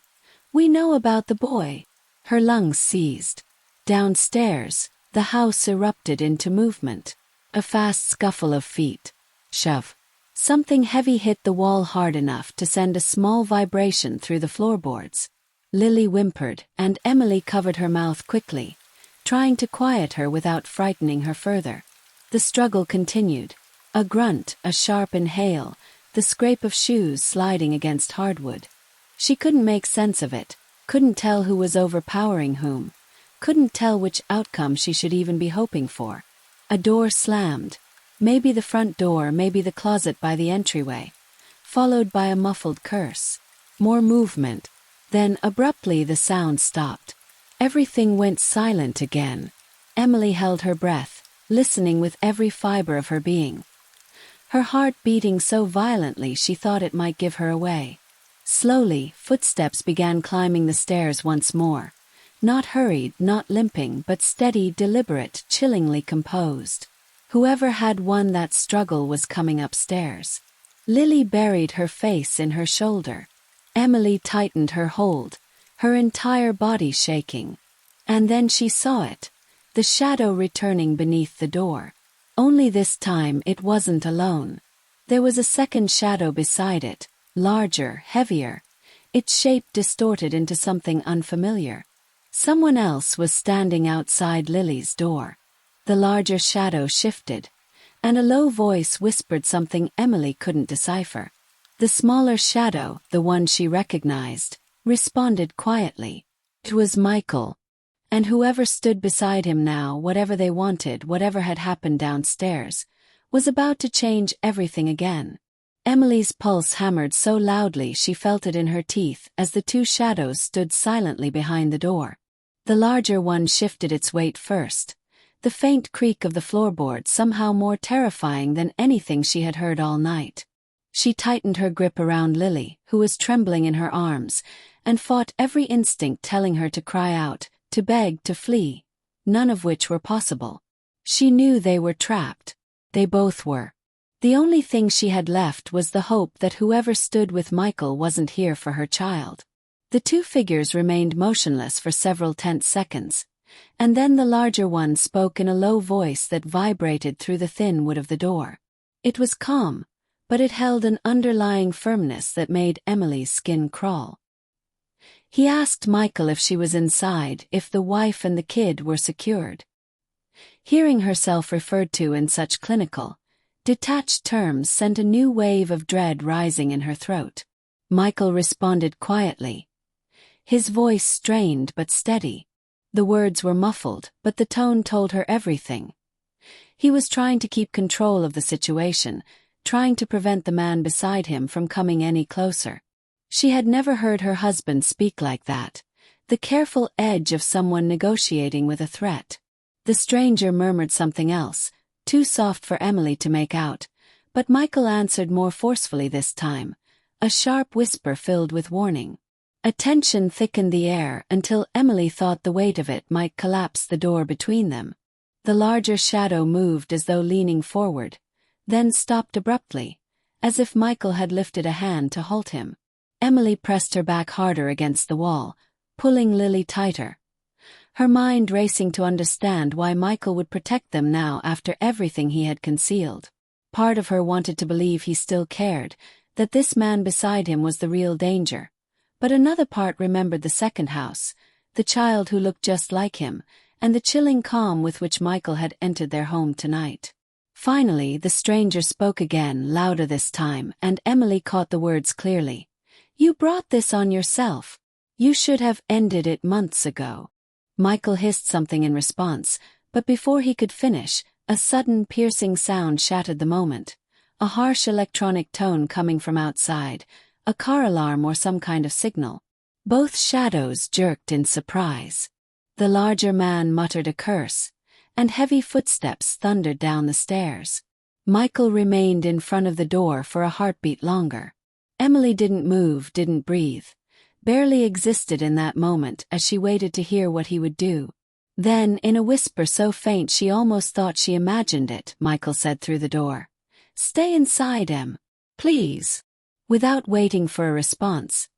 "We know about the boy." Her lungs seized. Downstairs, the house erupted into movement. A fast scuffle of feet. Shove. Something heavy hit the wall hard enough to send a small vibration through the floorboards. Lily whimpered, and Emily covered her mouth quickly, trying to quiet her without frightening her further. The struggle continued. A grunt, a sharp inhale, the scrape of shoes sliding against hardwood. She couldn't make sense of it, couldn't tell who was overpowering whom, couldn't tell which outcome she should even be hoping for. A door slammed, maybe the front door, maybe the closet by the entryway, followed by a muffled curse. More movement. Then abruptly the sound stopped. Everything went silent again. Emily held her breath, listening with every fiber of her being. Her heart beating so violently she thought it might give her away. Slowly, footsteps began climbing the stairs once more. Not hurried, not limping, but steady, deliberate, chillingly composed. Whoever had won that struggle was coming upstairs. Lily buried her face in her shoulder. Emily tightened her hold, her entire body shaking. And then she saw it, the shadow returning beneath the door. Only this time it wasn't alone. There was a second shadow beside it, larger, heavier, its shape distorted into something unfamiliar. Someone else was standing outside Lily's door. The larger shadow shifted, and a low voice whispered something Emily couldn't decipher. The smaller shadow, the one she recognized, responded quietly. It was Michael. And whoever stood beside him now, whatever they wanted, whatever had happened downstairs, was about to change everything again. Emily's pulse hammered so loudly she felt it in her teeth as the two shadows stood silently behind the door. The larger one shifted its weight first, the faint creak of the floorboard somehow more terrifying than anything she had heard all night. She tightened her grip around Lily, who was trembling in her arms, and fought every instinct telling her to cry out, to beg, to flee, none of which were possible. She knew they were trapped. They both were. The only thing she had left was the hope that whoever stood with Michael wasn't here for her child. The two figures remained motionless for several tense seconds, And then the larger one spoke in a low voice that vibrated through the thin wood of the door. It was calm, but it held an underlying firmness that made Emily's skin crawl. He asked Michael if she was inside, if the wife and the kid were secured. Hearing herself referred to in such clinical, detached terms sent a new wave of dread rising in her throat. Michael responded quietly. His voice strained but steady. The words were muffled, but the tone told her everything. He was trying to keep control of the situation, trying to prevent the man beside him from coming any closer. She had never heard her husband speak like that, the careful edge of someone negotiating with a threat. The stranger murmured something else, too soft for Emily to make out, but Michael answered more forcefully this time, a sharp whisper filled with warning. A tension thickened the air until Emily thought the weight of it might collapse the door between them. The larger shadow moved as though leaning forward, then stopped abruptly, as if Michael had lifted a hand to halt him. Emily pressed her back harder against the wall, pulling Lily tighter. Her mind racing to understand why Michael would protect them now after everything he had concealed. Part of her wanted to believe he still cared, that this man beside him was the real danger. But another part remembered the second house, the child who looked just like him, and the chilling calm with which Michael had entered their home tonight. Finally, the stranger spoke again, louder this time, and Emily caught the words clearly. "You brought this on yourself. You should have ended it months ago." Michael hissed something in response, but before he could finish, a sudden piercing sound shattered the moment. A harsh electronic tone coming from outside, a car alarm or some kind of signal. Both shadows jerked in surprise. The larger man muttered a curse, and heavy footsteps thundered down the stairs. Michael remained in front of the door for a heartbeat longer. Emily didn't move, didn't breathe, barely existed in that moment as she waited to hear what he would do. Then, in a whisper so faint she almost thought she imagined it, Michael said through the door, "Stay inside, Em. Please." Without waiting for a response,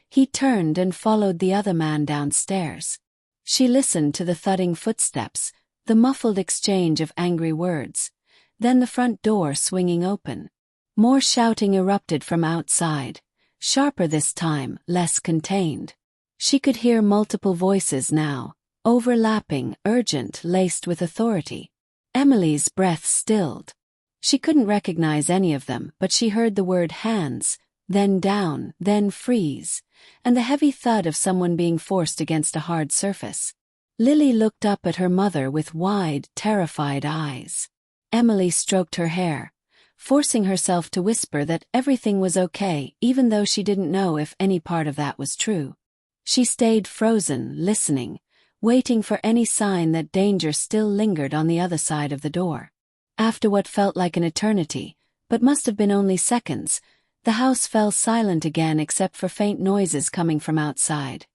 he turned and followed the other man downstairs. She listened to the thudding footsteps, the muffled exchange of angry words, then the front door swinging open. More shouting erupted from outside, sharper this time, less contained. She could hear multiple voices now, overlapping, urgent, laced with authority. Emily's breath stilled. She couldn't recognize any of them, but she heard the word hands, then down, then freeze, and the heavy thud of someone being forced against a hard surface. Lily looked up at her mother with wide, terrified eyes. Emily stroked her hair, forcing herself to whisper that everything was okay, even though she didn't know if any part of that was true. She stayed frozen, listening, waiting for any sign that danger still lingered on the other side of the door. After what felt like an eternity, but must have been only seconds, the house fell silent again except for faint noises coming from outside.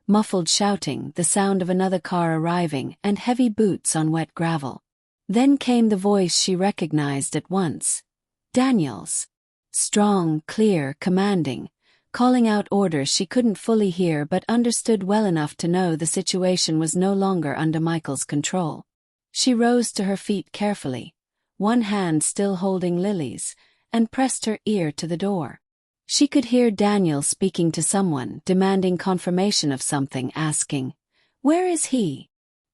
Muffled shouting, the sound of another car arriving, and heavy boots on wet gravel. Then came the voice she recognized at once. Daniel's. Strong, clear, commanding, calling out orders she couldn't fully hear but understood well enough to know the situation was no longer under Michael's control. She rose to her feet carefully, one hand still holding Lily's, and pressed her ear to the door. She could hear Daniel speaking to someone, demanding confirmation of something, asking, "Where is he?"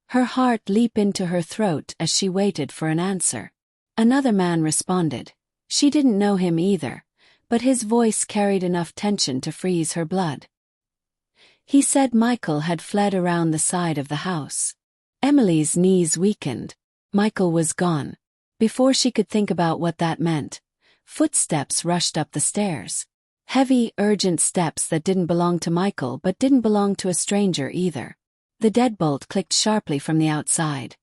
Her heart leaped into her throat as she waited for an answer. Another man responded. She didn't know him either, but his voice carried enough tension to freeze her blood. He said Michael had fled around the side of the house. Emily's knees weakened. Michael was gone. Before she could think about what that meant, footsteps rushed up the stairs. Heavy, urgent steps that didn't belong to Michael but didn't belong to a stranger either. The deadbolt clicked sharply from the outside,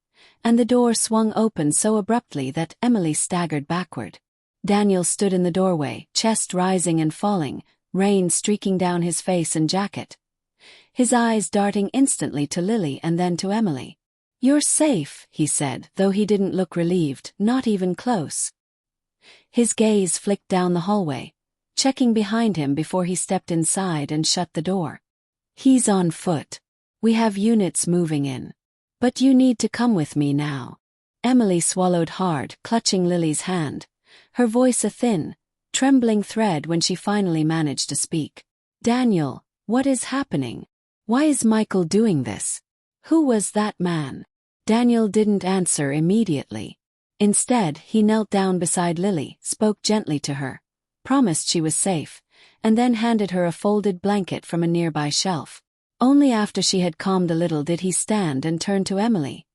and the door swung open so abruptly that Emily staggered backward. Daniel stood in the doorway, chest rising and falling, rain streaking down his face and jacket. His eyes darting instantly to Lily and then to Emily. "You're safe," he said, though he didn't look relieved, not even close. His gaze flicked down the hallway, checking behind him before he stepped inside and shut the door. "He's on foot. We have units moving in." But you need to come with me now. Emily swallowed hard, clutching Lily's hand, her voice a thin, trembling thread when she finally managed to speak. Daniel, what is happening? Why is Michael doing this? Who was that man? Daniel didn't answer immediately. Instead, he knelt down beside Lily, spoke gently to her, promised she was safe, and then handed her a folded blanket from a nearby shelf. Only after she had calmed a little did he stand and turn to Emily,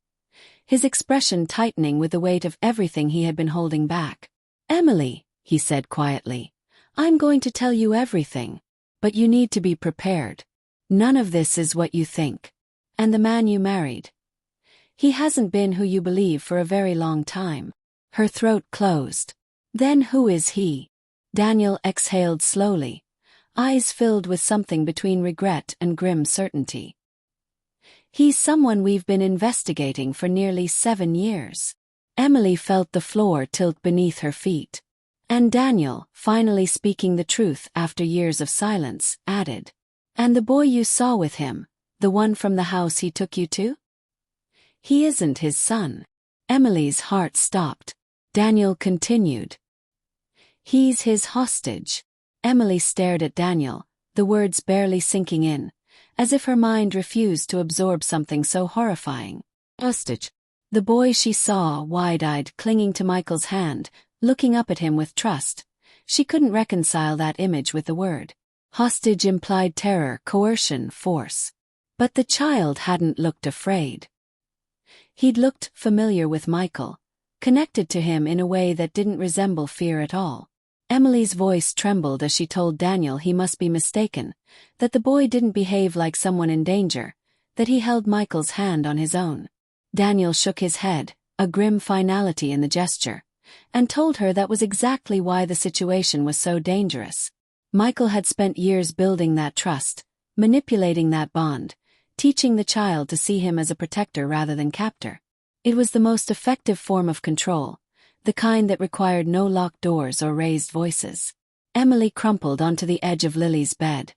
his expression tightening with the weight of everything he had been holding back. Emily, he said quietly, I'm going to tell you everything. But you need to be prepared. None of this is what you think. And the man you married, he hasn't been who you believe for a very long time. Her throat closed. Then who is he? Daniel exhaled slowly, eyes filled with something between regret and grim certainty. He's someone we've been investigating for nearly 7 years. Emily felt the floor tilt beneath her feet. And Daniel, finally speaking the truth after years of silence, added, And the boy you saw with him, the one from the house he took you to? He isn't his son. Emily's heart stopped. Daniel continued. He's his hostage. Emily stared at Daniel, the words barely sinking in, as if her mind refused to absorb something so horrifying. Hostage. The boy she saw, wide-eyed, clinging to Michael's hand, looking up at him with trust. She couldn't reconcile that image with the word. Hostage implied terror, coercion, force. But the child hadn't looked afraid. He'd looked familiar with Michael, connected to him in a way that didn't resemble fear at all. Emily's voice trembled as she told Daniel he must be mistaken, that the boy didn't behave like someone in danger, that he held Michael's hand on his own. Daniel shook his head, a grim finality in the gesture, and told her that was exactly why the situation was so dangerous. Michael had spent years building that trust, manipulating that bond, teaching the child to see him as a protector rather than captor. It was the most effective form of control, the kind that required no locked doors or raised voices. Emily crumpled onto the edge of Lily's bed,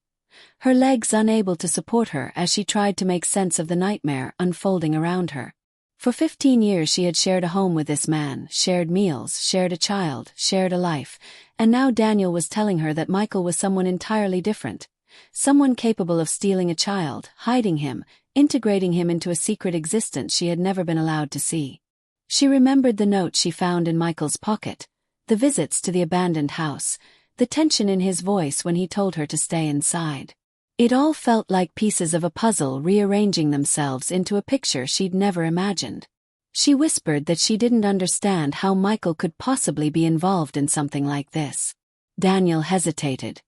her legs unable to support her as she tried to make sense of the nightmare unfolding around her. For 15 years she had shared a home with this man, shared meals, shared a child, shared a life, and now Daniel was telling her that Michael was someone entirely different. Someone capable of stealing a child, hiding him, integrating him into a secret existence she had never been allowed to see. She remembered the note she found in Michael's pocket, the visits to the abandoned house, the tension in his voice when he told her to stay inside. It all felt like pieces of a puzzle rearranging themselves into a picture she'd never imagined. She whispered that she didn't understand how Michael could possibly be involved in something like this. Daniel hesitated,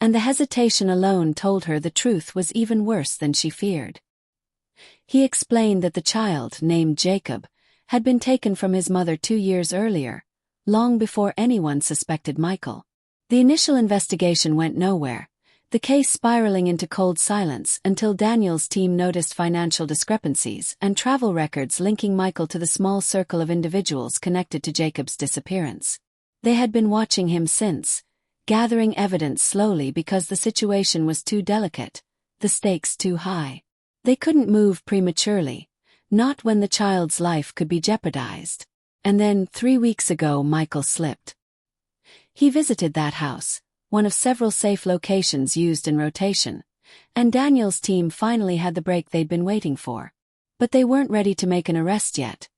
and the hesitation alone told her the truth was even worse than she feared. He explained that the child, named Jacob, had been taken from his mother 2 years earlier, long before anyone suspected Michael. The initial investigation went nowhere, the case spiraling into cold silence until Daniel's team noticed financial discrepancies and travel records linking Michael to the small circle of individuals connected to Jacob's disappearance. They had been watching him since, gathering evidence slowly because the situation was too delicate, the stakes too high. They couldn't move prematurely, not when the child's life could be jeopardized. And then, 3 weeks ago, Michael slipped. He visited that house, one of several safe locations used in rotation, and Daniel's team finally had the break they'd been waiting for. But they weren't ready to make an arrest yet.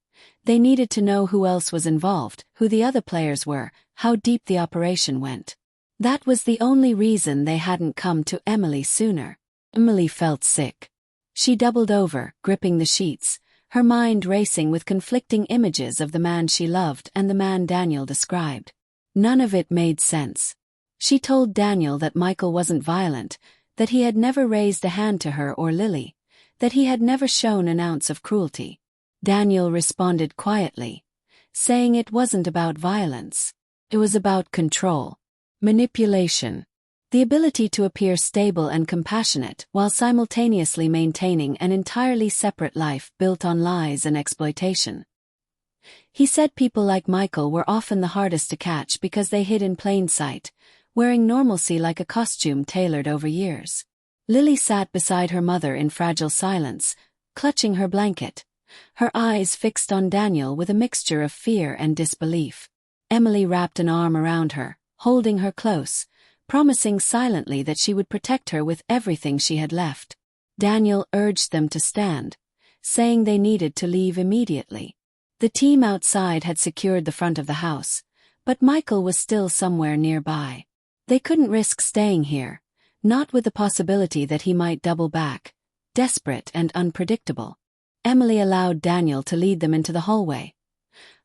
They needed to know who else was involved, who the other players were, how deep the operation went. That was the only reason they hadn't come to Emily sooner. Emily felt sick. She doubled over, gripping the sheets, her mind racing with conflicting images of the man she loved and the man Daniel described. None of it made sense. She told Daniel that Michael wasn't violent, that he had never raised a hand to her or Lily, that he had never shown an ounce of cruelty. Daniel responded quietly, saying it wasn't about violence. It was about control, manipulation, the ability to appear stable and compassionate while simultaneously maintaining an entirely separate life built on lies and exploitation. He said people like Michael were often the hardest to catch because they hid in plain sight, wearing normalcy like a costume tailored over years. Lily sat beside her mother in fragile silence, clutching her blanket, her eyes fixed on Daniel with a mixture of fear and disbelief. Emily wrapped an arm around her, holding her close, promising silently that she would protect her with everything she had left. Daniel urged them to stand, saying they needed to leave immediately. The team outside had secured the front of the house, but Michael was still somewhere nearby. They couldn't risk staying here, not with the possibility that he might double back, desperate and unpredictable. Emily allowed Daniel to lead them into the hallway,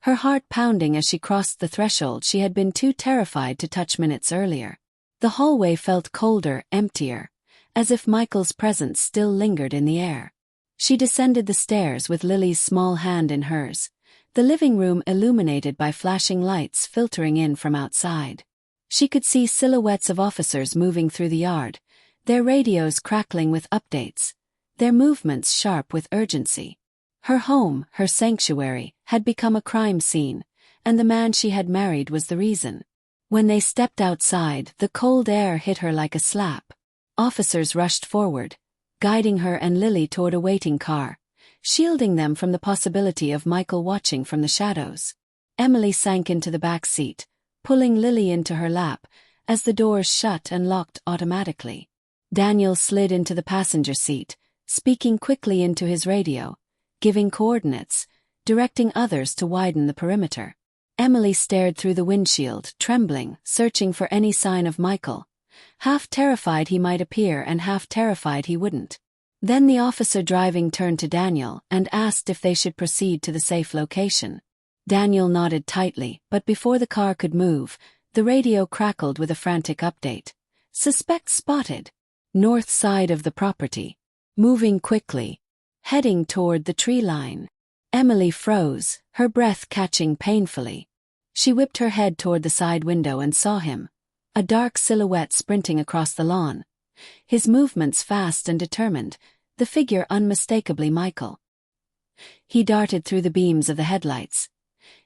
her heart pounding as she crossed the threshold she had been too terrified to touch minutes earlier. The hallway felt colder, emptier, as if Michael's presence still lingered in the air. She descended the stairs with Lily's small hand in hers, the living room illuminated by flashing lights filtering in from outside. She could see silhouettes of officers moving through the yard, their radios crackling with updates, their movements sharp with urgency. Her home, her sanctuary, had become a crime scene, and the man she had married was the reason. When they stepped outside, the cold air hit her like a slap. Officers rushed forward, guiding her and Lily toward a waiting car, shielding them from the possibility of Michael watching from the shadows. Emily sank into the back seat, pulling Lily into her lap, as the doors shut and locked automatically. Daniel slid into the passenger seat, speaking quickly into his radio, giving coordinates, directing others to widen the perimeter. Emily stared through the windshield, trembling, searching for any sign of Michael, half terrified he might appear and half terrified he wouldn't. Then the officer driving turned to Daniel and asked if they should proceed to the safe location. Daniel nodded tightly, but before the car could move, the radio crackled with a frantic update. Suspect spotted. North side of the property. Moving quickly. Heading toward the tree line. Emily froze, her breath catching painfully. She whipped her head toward the side window and saw him, a dark silhouette sprinting across the lawn. His movements fast and determined, the figure unmistakably Michael. He darted through the beams of the headlights,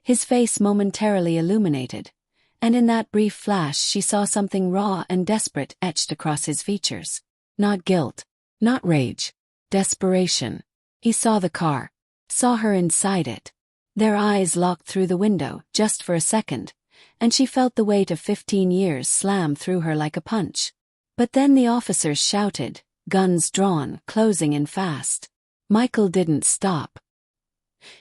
his face momentarily illuminated, and in that brief flash she saw something raw and desperate etched across his features. Not guilt, not rage, desperation. He saw the car, saw her inside it. Their eyes locked through the window, just for a second, and she felt the weight of 15 years slam through her like a punch. But then the officers shouted, guns drawn, closing in fast. Michael didn't stop.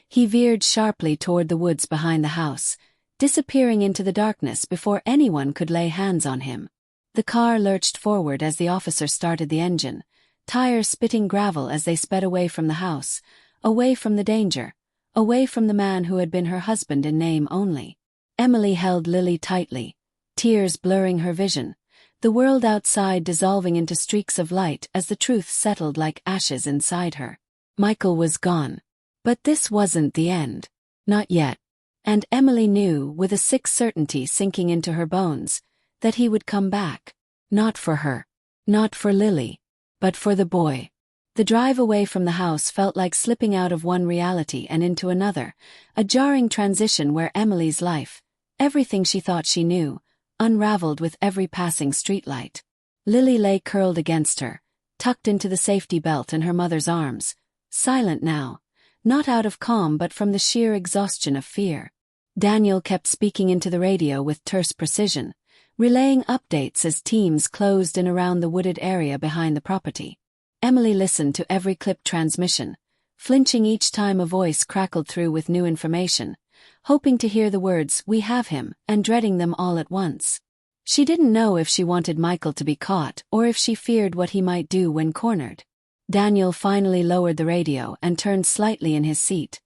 He veered sharply toward the woods behind the house, disappearing into the darkness before anyone could lay hands on him. The car lurched forward as the officer started the engine, tires spitting gravel as they sped away from the house, away from the danger, away from the man who had been her husband in name only. Emily held Lily tightly, tears blurring her vision, the world outside dissolving into streaks of light as the truth settled like ashes inside her. Michael was gone. But this wasn't the end. Not yet. And Emily knew, with a sick certainty sinking into her bones, that he would come back. Not for her. Not for Lily. But for the boy. The drive away from the house felt like slipping out of one reality and into another, a jarring transition where Emily's life, everything she thought she knew, unraveled with every passing streetlight. Lily lay curled against her, tucked into the safety belt in her mother's arms, silent now, not out of calm but from the sheer exhaustion of fear. Daniel kept speaking into the radio with terse precision, relaying updates as teams closed in around the wooded area behind the property. Emily listened to every clipped transmission, flinching each time a voice crackled through with new information, hoping to hear the words, "We have him," and dreading them all at once. She didn't know if she wanted Michael to be caught or if she feared what he might do when cornered. Daniel finally lowered the radio and turned slightly in his seat.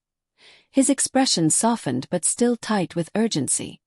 His expression softened but still tight with urgency.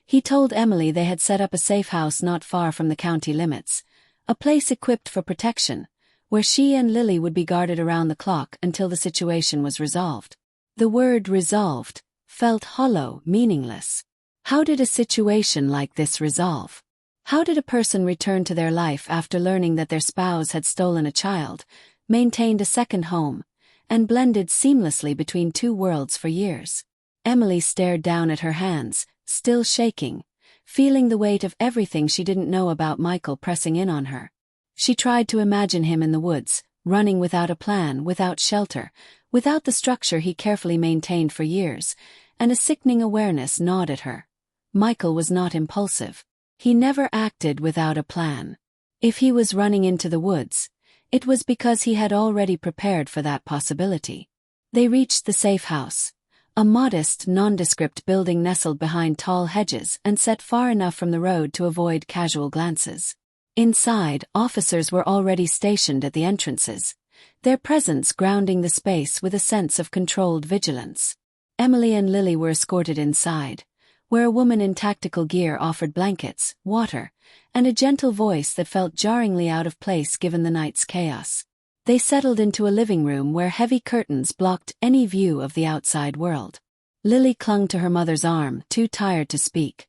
He told Emily they had set up a safe house not far from the county limits, a place equipped for protection, where she and Lily would be guarded around the clock until the situation was resolved. The word resolved felt hollow, meaningless. How did a situation like this resolve? How did a person return to their life after learning that their spouse had stolen a child, maintained a second home, and blended seamlessly between two worlds for years? Emily stared down at her hands, still shaking, feeling the weight of everything she didn't know about Michael pressing in on her. She tried to imagine him in the woods, running without a plan, without shelter, without the structure he carefully maintained for years, and a sickening awareness gnawed at her. Michael was not impulsive. He never acted without a plan. If he was running into the woods, it was because he had already prepared for that possibility. They reached the safe house, a modest, nondescript building nestled behind tall hedges and set far enough from the road to avoid casual glances. Inside, officers were already stationed at the entrances, their presence grounding the space with a sense of controlled vigilance. Emily and Lily were escorted inside, where a woman in tactical gear offered blankets, water, and a gentle voice that felt jarringly out of place given the night's chaos. They settled into a living room where heavy curtains blocked any view of the outside world. Lily clung to her mother's arm, too tired to speak,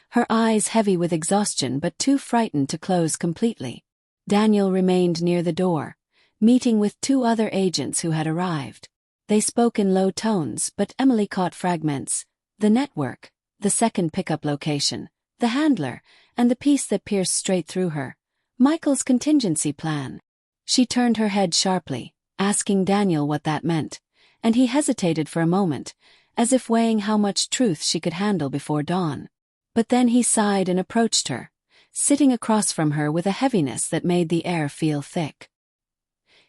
her eyes heavy with exhaustion but too frightened to close completely. Daniel remained near the door, meeting with two other agents who had arrived. They spoke in low tones, but Emily caught fragments: the network, the second pickup location, the handler, and the piece that pierced straight through her: Michael's contingency plan. She turned her head sharply, asking Daniel what that meant, and he hesitated for a moment, as if weighing how much truth she could handle before dawn. But then he sighed and approached her, sitting across from her with a heaviness that made the air feel thick.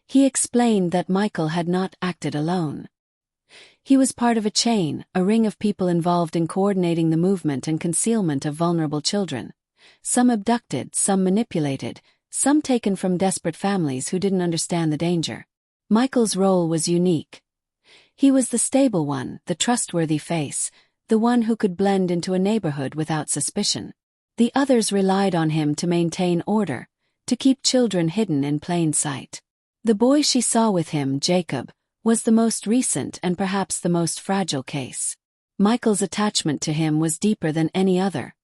He explained that Michael had not acted alone. He was part of a chain, a ring of people involved in coordinating the movement and concealment of vulnerable children. Some abducted, some manipulated, some taken from desperate families who didn't understand the danger. Michael's role was unique. He was the stable one, the trustworthy face, the one who could blend into a neighborhood without suspicion. The others relied on him to maintain order, to keep children hidden in plain sight. The boy she saw with him, Jacob, was the most recent and perhaps the most fragile case. Michael's attachment to him was deeper than any other,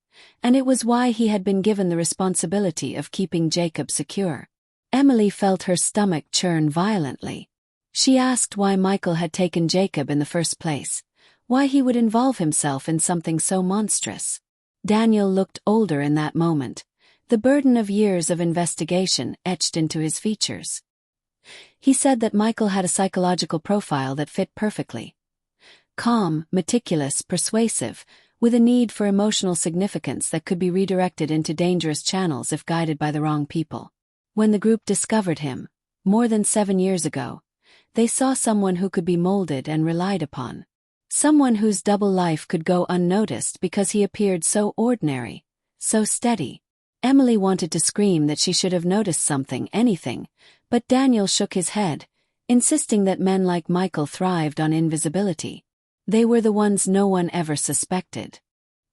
and it was why he had been given the responsibility of keeping Jacob secure. Emily felt her stomach churn violently. She asked why Michael had taken Jacob in the first place, why he would involve himself in something so monstrous. Daniel looked older in that moment, the burden of years of investigation etched into his features. He said that Michael had a psychological profile that fit perfectly. Calm, meticulous, persuasive, with a need for emotional significance that could be redirected into dangerous channels if guided by the wrong people. When the group discovered him, more than 7 years ago, they saw someone who could be molded and relied upon. Someone whose double life could go unnoticed because he appeared so ordinary, so steady. Emily wanted to scream that she should have noticed something, anything, but Daniel shook his head, insisting that men like Michael thrived on invisibility. They were the ones no one ever suspected.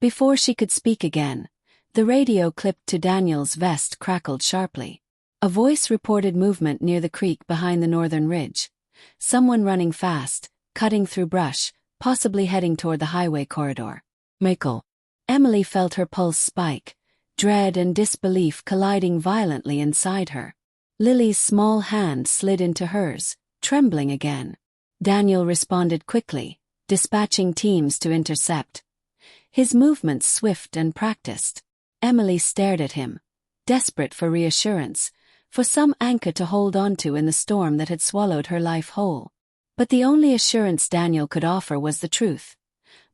Before she could speak again, the radio clipped to Daniel's vest crackled sharply. A voice reported movement near the creek behind the northern ridge. Someone running fast, cutting through brush, possibly heading toward the highway corridor. Michael. Emily felt her pulse spike, dread and disbelief colliding violently inside her. Lily's small hand slid into hers, trembling again. Daniel responded quickly, dispatching teams to intercept. His movements swift and practiced. Emily stared at him, desperate for reassurance, for some anchor to hold onto in the storm that had swallowed her life whole. But the only assurance Daniel could offer was the truth.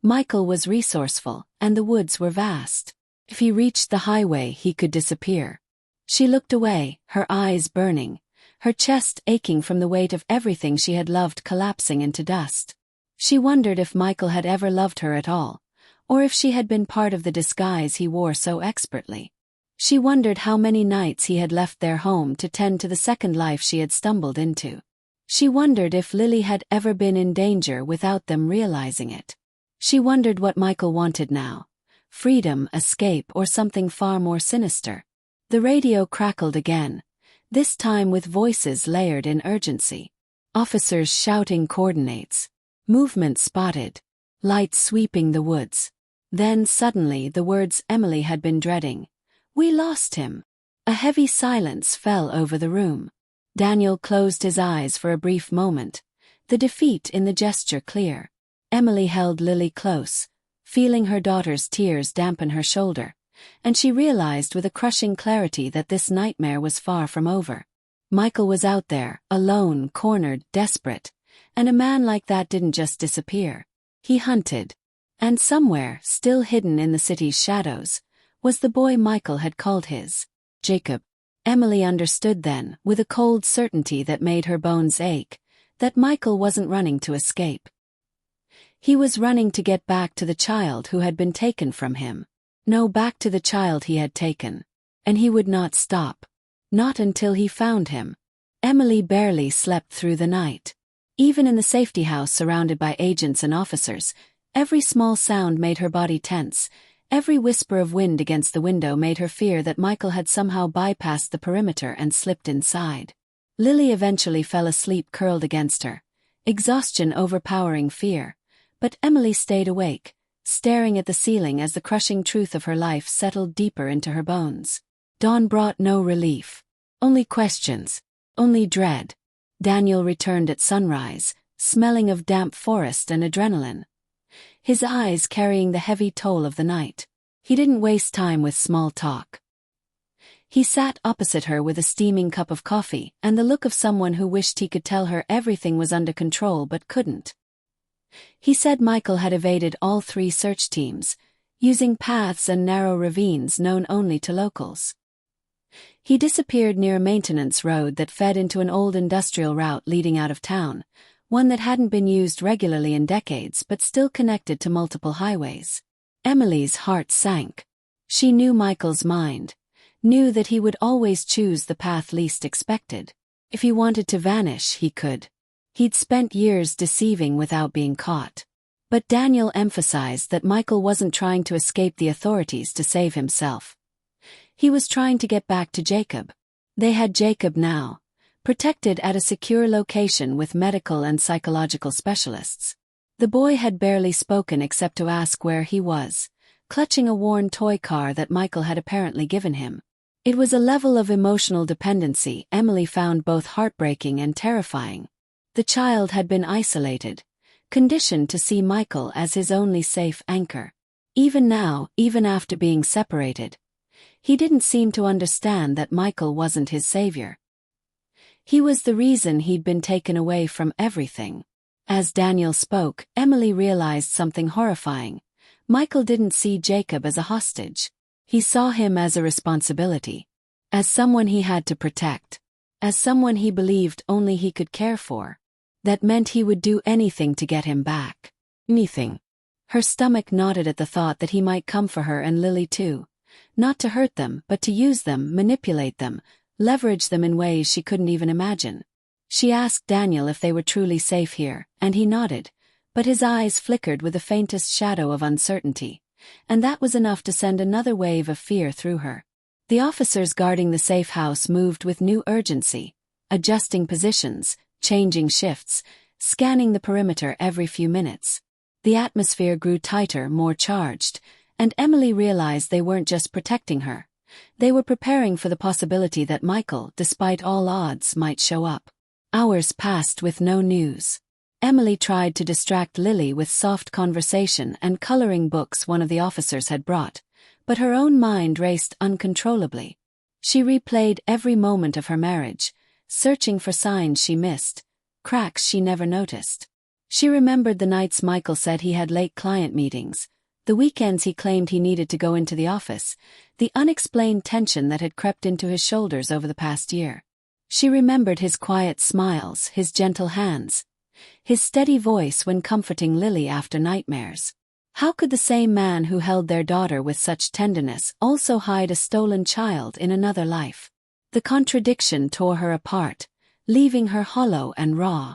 Michael was resourceful, and the woods were vast. If he reached the highway, he could disappear. She looked away, her eyes burning, her chest aching from the weight of everything she had loved collapsing into dust. She wondered if Michael had ever loved her at all, or if she had been part of the disguise he wore so expertly. She wondered how many nights he had left their home to tend to the second life she had stumbled into. She wondered if Lily had ever been in danger without them realizing it. She wondered what Michael wanted now: freedom, escape, or something far more sinister. The radio crackled again, this time with voices layered in urgency. Officers shouting coordinates. Movement spotted. Light sweeping the woods. Then suddenly the words Emily had been dreading. "We lost him." A heavy silence fell over the room. Daniel closed his eyes for a brief moment, the defeat in the gesture clear. Emily held Lily close, feeling her daughter's tears dampen her shoulder, and she realized with a crushing clarity that this nightmare was far from over. Michael was out there, alone, cornered, desperate. And a man like that didn't just disappear. He hunted. And somewhere, still hidden in the city's shadows, was the boy Michael had called his. Jacob. Emily understood then, with a cold certainty that made her bones ache, that Michael wasn't running to escape. He was running to get back to the child who had been taken from him. No, back to the child he had taken. And he would not stop. Not until he found him. Emily barely slept through the night. Even in the safety house surrounded by agents and officers, every small sound made her body tense. Every whisper of wind against the window made her fear that Michael had somehow bypassed the perimeter and slipped inside. Lily eventually fell asleep curled against her, exhaustion overpowering fear. But Emily stayed awake, staring at the ceiling as the crushing truth of her life settled deeper into her bones. Dawn brought no relief. Only questions. Only dread. Daniel returned at sunrise, smelling of damp forest and adrenaline. His eyes carrying the heavy toll of the night. He didn't waste time with small talk. He sat opposite her with a steaming cup of coffee and the look of someone who wished he could tell her everything was under control but couldn't. He said Michael had evaded all 3 search teams, using paths and narrow ravines known only to locals. He disappeared near a maintenance road that fed into an old industrial route leading out of town, one that hadn't been used regularly in decades but still connected to multiple highways. Emily's heart sank. She knew Michael's mind, knew that he would always choose the path least expected. If he wanted to vanish, he could. He'd spent years deceiving without being caught. But Daniel emphasized that Michael wasn't trying to escape the authorities to save himself. He was trying to get back to Jacob. They had Jacob now, protected at a secure location with medical and psychological specialists. The boy had barely spoken except to ask where he was, clutching a worn toy car that Michael had apparently given him. It was a level of emotional dependency Emily found both heartbreaking and terrifying. The child had been isolated, conditioned to see Michael as his only safe anchor. Even now, even after being separated, he didn't seem to understand that Michael wasn't his savior. He was the reason he'd been taken away from everything. As Daniel spoke, Emily realized something horrifying. Michael didn't see Jacob as a hostage. He saw him as a responsibility. As someone he had to protect. As someone he believed only he could care for. That meant he would do anything to get him back. Anything. Her stomach knotted at the thought that he might come for her and Lily too. Not to hurt them, but to use them, manipulate them, leverage them in ways she couldn't even imagine. She asked Daniel if they were truly safe here, and he nodded, but his eyes flickered with the faintest shadow of uncertainty, and that was enough to send another wave of fear through her. The officers guarding the safe house moved with new urgency, adjusting positions, changing shifts, scanning the perimeter every few minutes. The atmosphere grew tighter, more charged, and Emily realized they weren't just protecting her. They were preparing for the possibility that Michael, despite all odds, might show up. Hours passed with no news. Emily tried to distract Lily with soft conversation and coloring books one of the officers had brought, but her own mind raced uncontrollably. She replayed every moment of her marriage, searching for signs she missed, cracks she never noticed. She remembered the nights Michael said he had late client meetings, the weekends he claimed he needed to go into the office, the unexplained tension that had crept into his shoulders over the past year. She remembered his quiet smiles, his gentle hands, his steady voice when comforting Lily after nightmares. How could the same man who held their daughter with such tenderness also hide a stolen child in another life? The contradiction tore her apart, leaving her hollow and raw.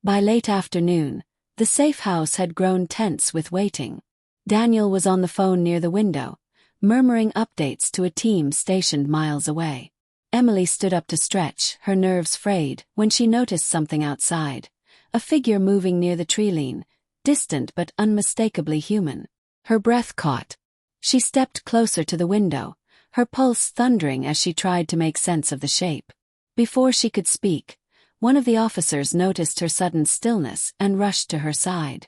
By late afternoon, the safe house had grown tense with waiting. Daniel was on the phone near the window, murmuring updates to a team stationed miles away. Emily stood up to stretch, her nerves frayed, when she noticed something outside. A figure moving near the tree line, distant but unmistakably human. Her breath caught. She stepped closer to the window, her pulse thundering as she tried to make sense of the shape. Before she could speak, one of the officers noticed her sudden stillness and rushed to her side.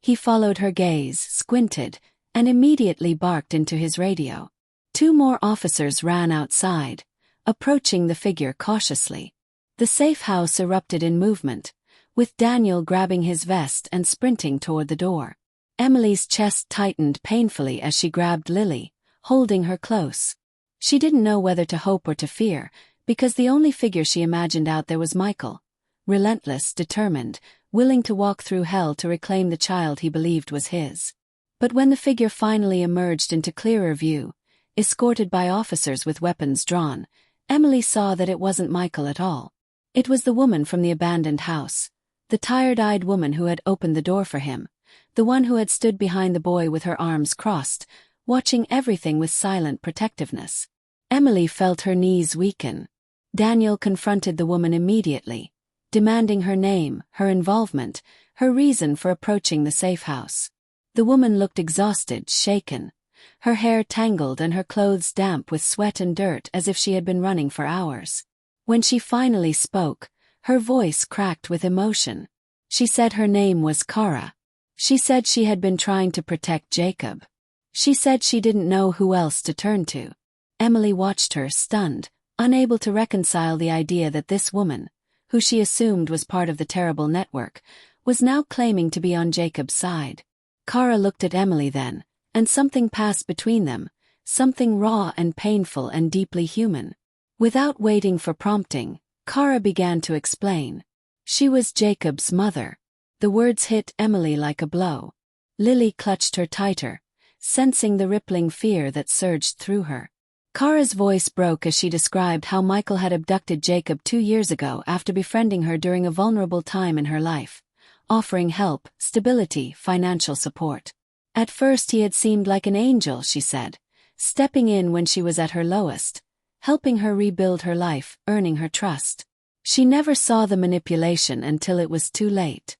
He followed her gaze, squinted, and immediately barked into his radio. 2 more officers ran outside, approaching the figure cautiously. The safe house erupted in movement, with Daniel grabbing his vest and sprinting toward the door. Emily's chest tightened painfully as she grabbed Lily, holding her close. She didn't know whether to hope or to fear, because the only figure she imagined out there was Michael, relentless, determined, willing to walk through hell to reclaim the child he believed was his. But when the figure finally emerged into clearer view, escorted by officers with weapons drawn, Emily saw that it wasn't Michael at all. It was the woman from the abandoned house, the tired-eyed woman who had opened the door for him, the one who had stood behind the boy with her arms crossed, watching everything with silent protectiveness. Emily felt her knees weaken. Daniel confronted the woman immediately, demanding her name, her involvement, her reason for approaching the safe house. The woman looked exhausted, shaken, her hair tangled and her clothes damp with sweat and dirt as if she had been running for hours. When she finally spoke, her voice cracked with emotion. She said her name was Kara. She said she had been trying to protect Jacob. She said she didn't know who else to turn to. Emily watched her, stunned, unable to reconcile the idea that this woman, who she assumed was part of the terrible network, was now claiming to be on Jacob's side. Kara looked at Emily then, and something passed between them, something raw and painful and deeply human. Without waiting for prompting, Kara began to explain. She was Jacob's mother. The words hit Emily like a blow. Lily clutched her tighter, sensing the rippling fear that surged through her. Kara's voice broke as she described how Michael had abducted Jacob 2 years ago after befriending her during a vulnerable time in her life, offering help, stability, financial support. At first he had seemed like an angel, she said, stepping in when she was at her lowest, helping her rebuild her life, earning her trust. She never saw the manipulation until it was too late.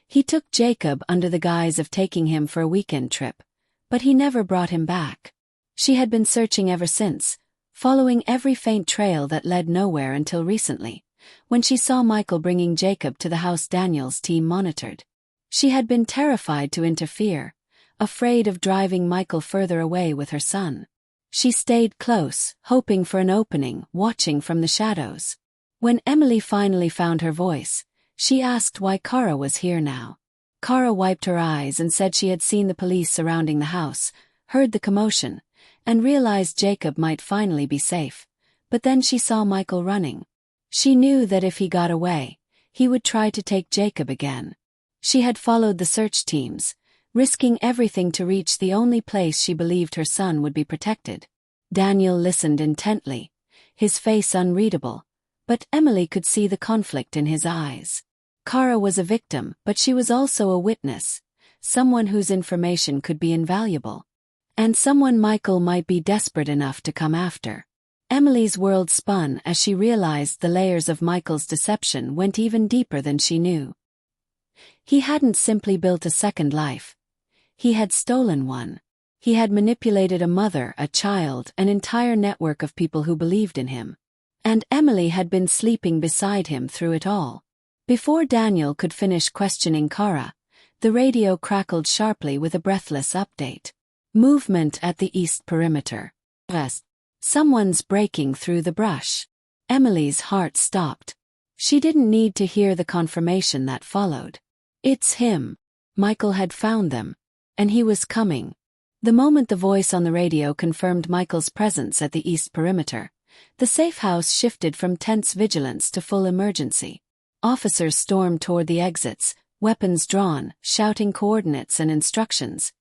He took Jacob under the guise of taking him for a weekend trip, but he never brought him back. She had been searching ever since, following every faint trail that led nowhere until recently, when she saw Michael bringing Jacob to the house Daniel's team monitored. She had been terrified to interfere, afraid of driving Michael further away with her son. She stayed close, hoping for an opening, watching from the shadows. When Emily finally found her voice, she asked why Kara was here now. Kara wiped her eyes and said she had seen the police surrounding the house, heard the commotion, and realized Jacob might finally be safe. But then she saw Michael running. She knew that if he got away, he would try to take Jacob again. She had followed the search teams, risking everything to reach the only place she believed her son would be protected. Daniel listened intently, his face unreadable, but Emily could see the conflict in his eyes. Kara was a victim, but she was also a witness, someone whose information could be invaluable. And someone Michael might be desperate enough to come after. Emily's world spun as she realized the layers of Michael's deception went even deeper than she knew. He hadn't simply built a second life. He had stolen one. He had manipulated a mother, a child, an entire network of people who believed in him. And Emily had been sleeping beside him through it all. Before Daniel could finish questioning Kara, the radio crackled sharply with a breathless update. Movement at the east perimeter. Someone's breaking through the brush. Emily's heart stopped. She didn't need to hear the confirmation that followed. It's him. Michael had found them. And he was coming. The moment the voice on the radio confirmed Michael's presence at the east perimeter, the safe house shifted from tense vigilance to full emergency. Officers stormed toward the exits, weapons drawn, shouting coordinates and instructions,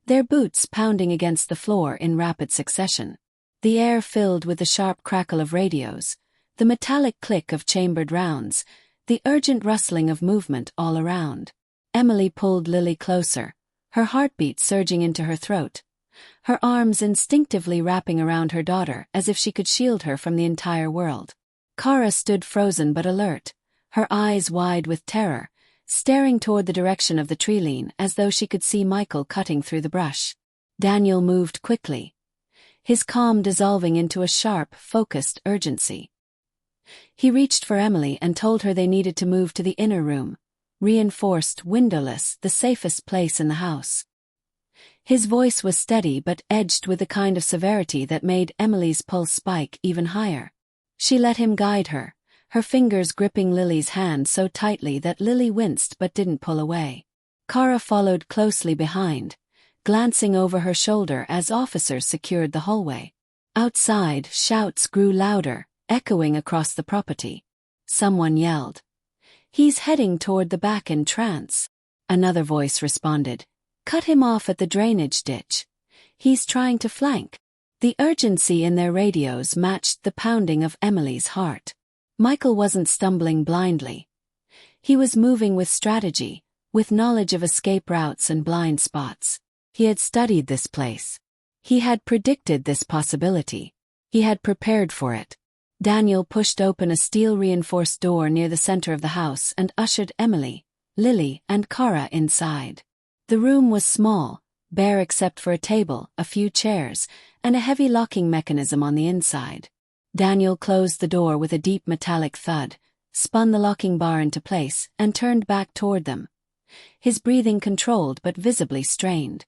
their boots pounding against the floor in rapid succession. The air filled with the sharp crackle of radios, the metallic click of chambered rounds, the urgent rustling of movement all around. Emily pulled Lily closer, her heartbeat surging into her throat, her arms instinctively wrapping around her daughter as if she could shield her from the entire world. Kara stood frozen but alert, her eyes wide with terror, staring toward the direction of the tree-line as though she could see Michael cutting through the brush. Daniel moved quickly, his calm dissolving into a sharp, focused urgency. He reached for Emily and told her they needed to move to the inner room, reinforced, windowless, the safest place in the house. His voice was steady but edged with the kind of severity that made Emily's pulse spike even higher. She let him guide her, her fingers gripping Lily's hand so tightly that Lily winced but didn't pull away. Kara followed closely behind, glancing over her shoulder as officers secured the hallway. Outside, shouts grew louder, echoing across the property. Someone yelled, "He's heading toward the back entrance." Another voice responded, "Cut him off at the drainage ditch. He's trying to flank." The urgency in their radios matched the pounding of Emily's heart. Michael wasn't stumbling blindly. He was moving with strategy, with knowledge of escape routes and blind spots. He had studied this place. He had predicted this possibility. He had prepared for it. Daniel pushed open a steel-reinforced door near the center of the house and ushered Emily, Lily, and Kara inside. The room was small, bare except for a table, a few chairs, and a heavy locking mechanism on the inside. Daniel closed the door with a deep metallic thud, spun the locking bar into place, and turned back toward them. His breathing controlled but visibly strained.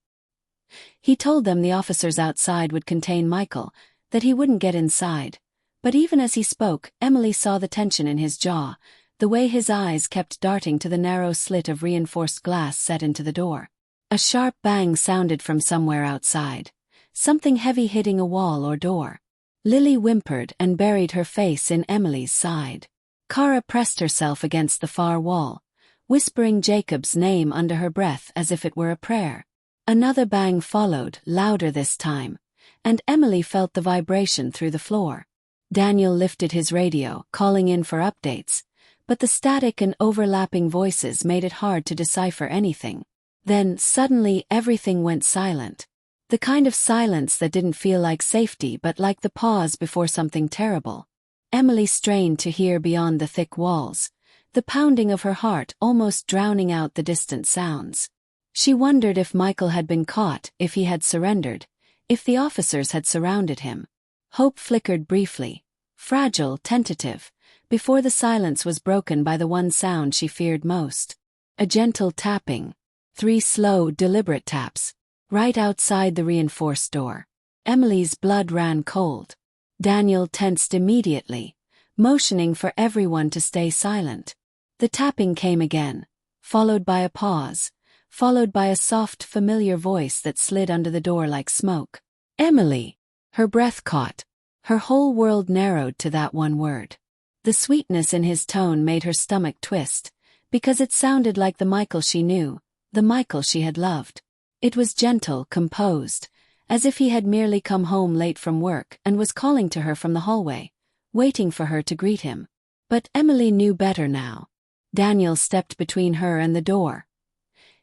He told them the officers outside would contain Michael, that he wouldn't get inside. But even as he spoke, Emily saw the tension in his jaw, the way his eyes kept darting to the narrow slit of reinforced glass set into the door. A sharp bang sounded from somewhere outside, something heavy hitting a wall or door. Lily whimpered and buried her face in Emily's side. Kara pressed herself against the far wall, whispering Jacob's name under her breath as if it were a prayer. Another bang followed, louder this time, and Emily felt the vibration through the floor. Daniel lifted his radio, calling in for updates, but the static and overlapping voices made it hard to decipher anything. Then, suddenly, everything went silent. The kind of silence that didn't feel like safety but like the pause before something terrible. Emily strained to hear beyond the thick walls, the pounding of her heart almost drowning out the distant sounds. She wondered if Michael had been caught, if he had surrendered, if the officers had surrounded him. Hope flickered briefly, fragile, tentative, before the silence was broken by the one sound she feared most. A gentle tapping. 3 slow, deliberate taps, right outside the reinforced door. Emily's blood ran cold. Daniel tensed immediately, motioning for everyone to stay silent. The tapping came again, followed by a pause, followed by a soft, familiar voice that slid under the door like smoke. "Emily!" Her breath caught. Her whole world narrowed to that one word. The sweetness in his tone made her stomach twist, because it sounded like the Michael she knew, the Michael she had loved. It was gentle, composed, as if he had merely come home late from work and was calling to her from the hallway, waiting for her to greet him. But Emily knew better now. Daniel stepped between her and the door,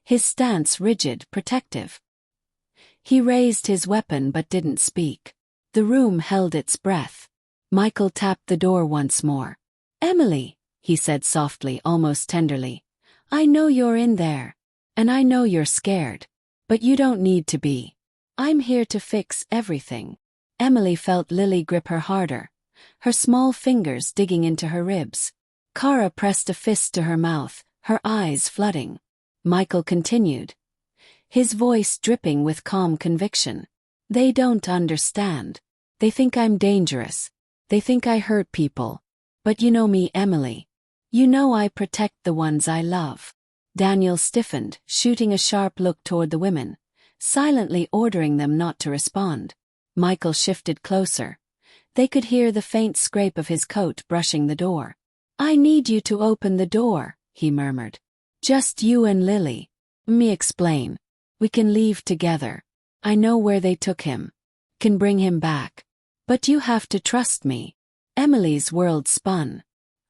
his stance rigid, protective. He raised his weapon but didn't speak. The room held its breath. Michael tapped the door once more. "Emily," he said softly, almost tenderly, "I know you're in there. And I know you're scared. But you don't need to be. I'm here to fix everything." Emily felt Lily grip her harder, her small fingers digging into her ribs. Kara pressed a fist to her mouth, her eyes flooding. Michael continued, his voice dripping with calm conviction. "They don't understand. They think I'm dangerous. They think I hurt people. But you know me, Emily. You know I protect the ones I love." Daniel stiffened, shooting a sharp look toward the women, silently ordering them not to respond. Michael shifted closer. They could hear the faint scrape of his coat brushing the door. "I need you to open the door," he murmured. "Just you and Lily. Me explain. We can leave together. I know where they took him. Can bring him back. But you have to trust me." Emily's world spun.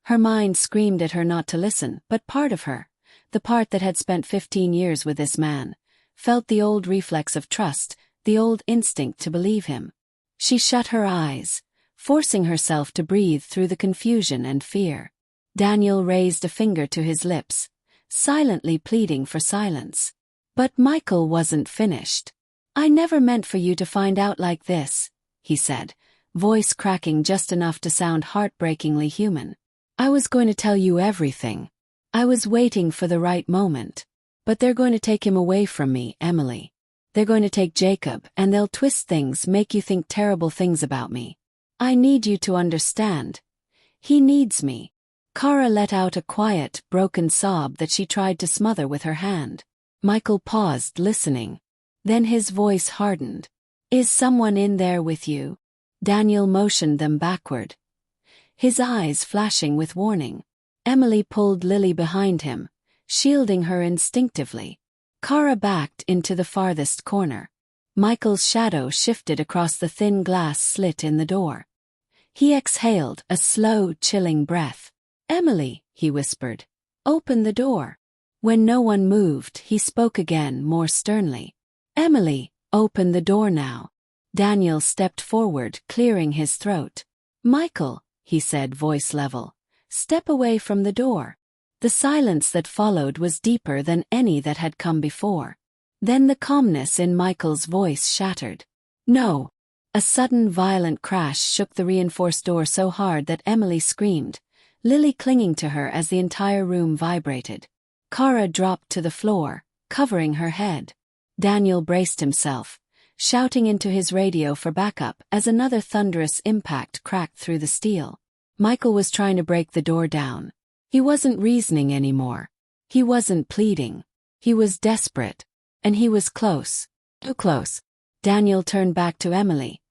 Her mind screamed at her not to listen, but part of her, the part that had spent 15 years with this man, felt the old reflex of trust, the old instinct to believe him. She shut her eyes, forcing herself to breathe through the confusion and fear. Daniel raised a finger to his lips, silently pleading for silence. But Michael wasn't finished. "I never meant for you to find out like this," he said, voice cracking just enough to sound heartbreakingly human. "I was going to tell you everything. I was waiting for the right moment. But they're going to take him away from me, Emily. They're going to take Jacob, and they'll twist things, make you think terrible things about me. I need you to understand. He needs me." Kara let out a quiet, broken sob that she tried to smother with her hand. Michael paused, listening. Then his voice hardened. "Is someone in there with you?" Daniel motioned them backward, his eyes flashing with warning. Emily pulled Lily behind him, shielding her instinctively. Kara backed into the farthest corner. Michael's shadow shifted across the thin glass slit in the door. He exhaled a slow, chilling breath. "Emily," he whispered, "open the door." When no one moved, he spoke again, more sternly. "Emily, open the door now." Daniel stepped forward, clearing his throat. "Michael," he said, voice level, "step away from the door." The silence that followed was deeper than any that had come before. Then the calmness in Michael's voice shattered. "No." A sudden violent crash shook the reinforced door so hard that Emily screamed, Lily clinging to her as the entire room vibrated. Kara dropped to the floor, covering her head. Daniel braced himself, shouting into his radio for backup as another thunderous impact cracked through the steel. Michael was trying to break the door down. He wasn't reasoning anymore. He wasn't pleading. He was desperate. And he was close. Too close. Daniel turned back to Emily,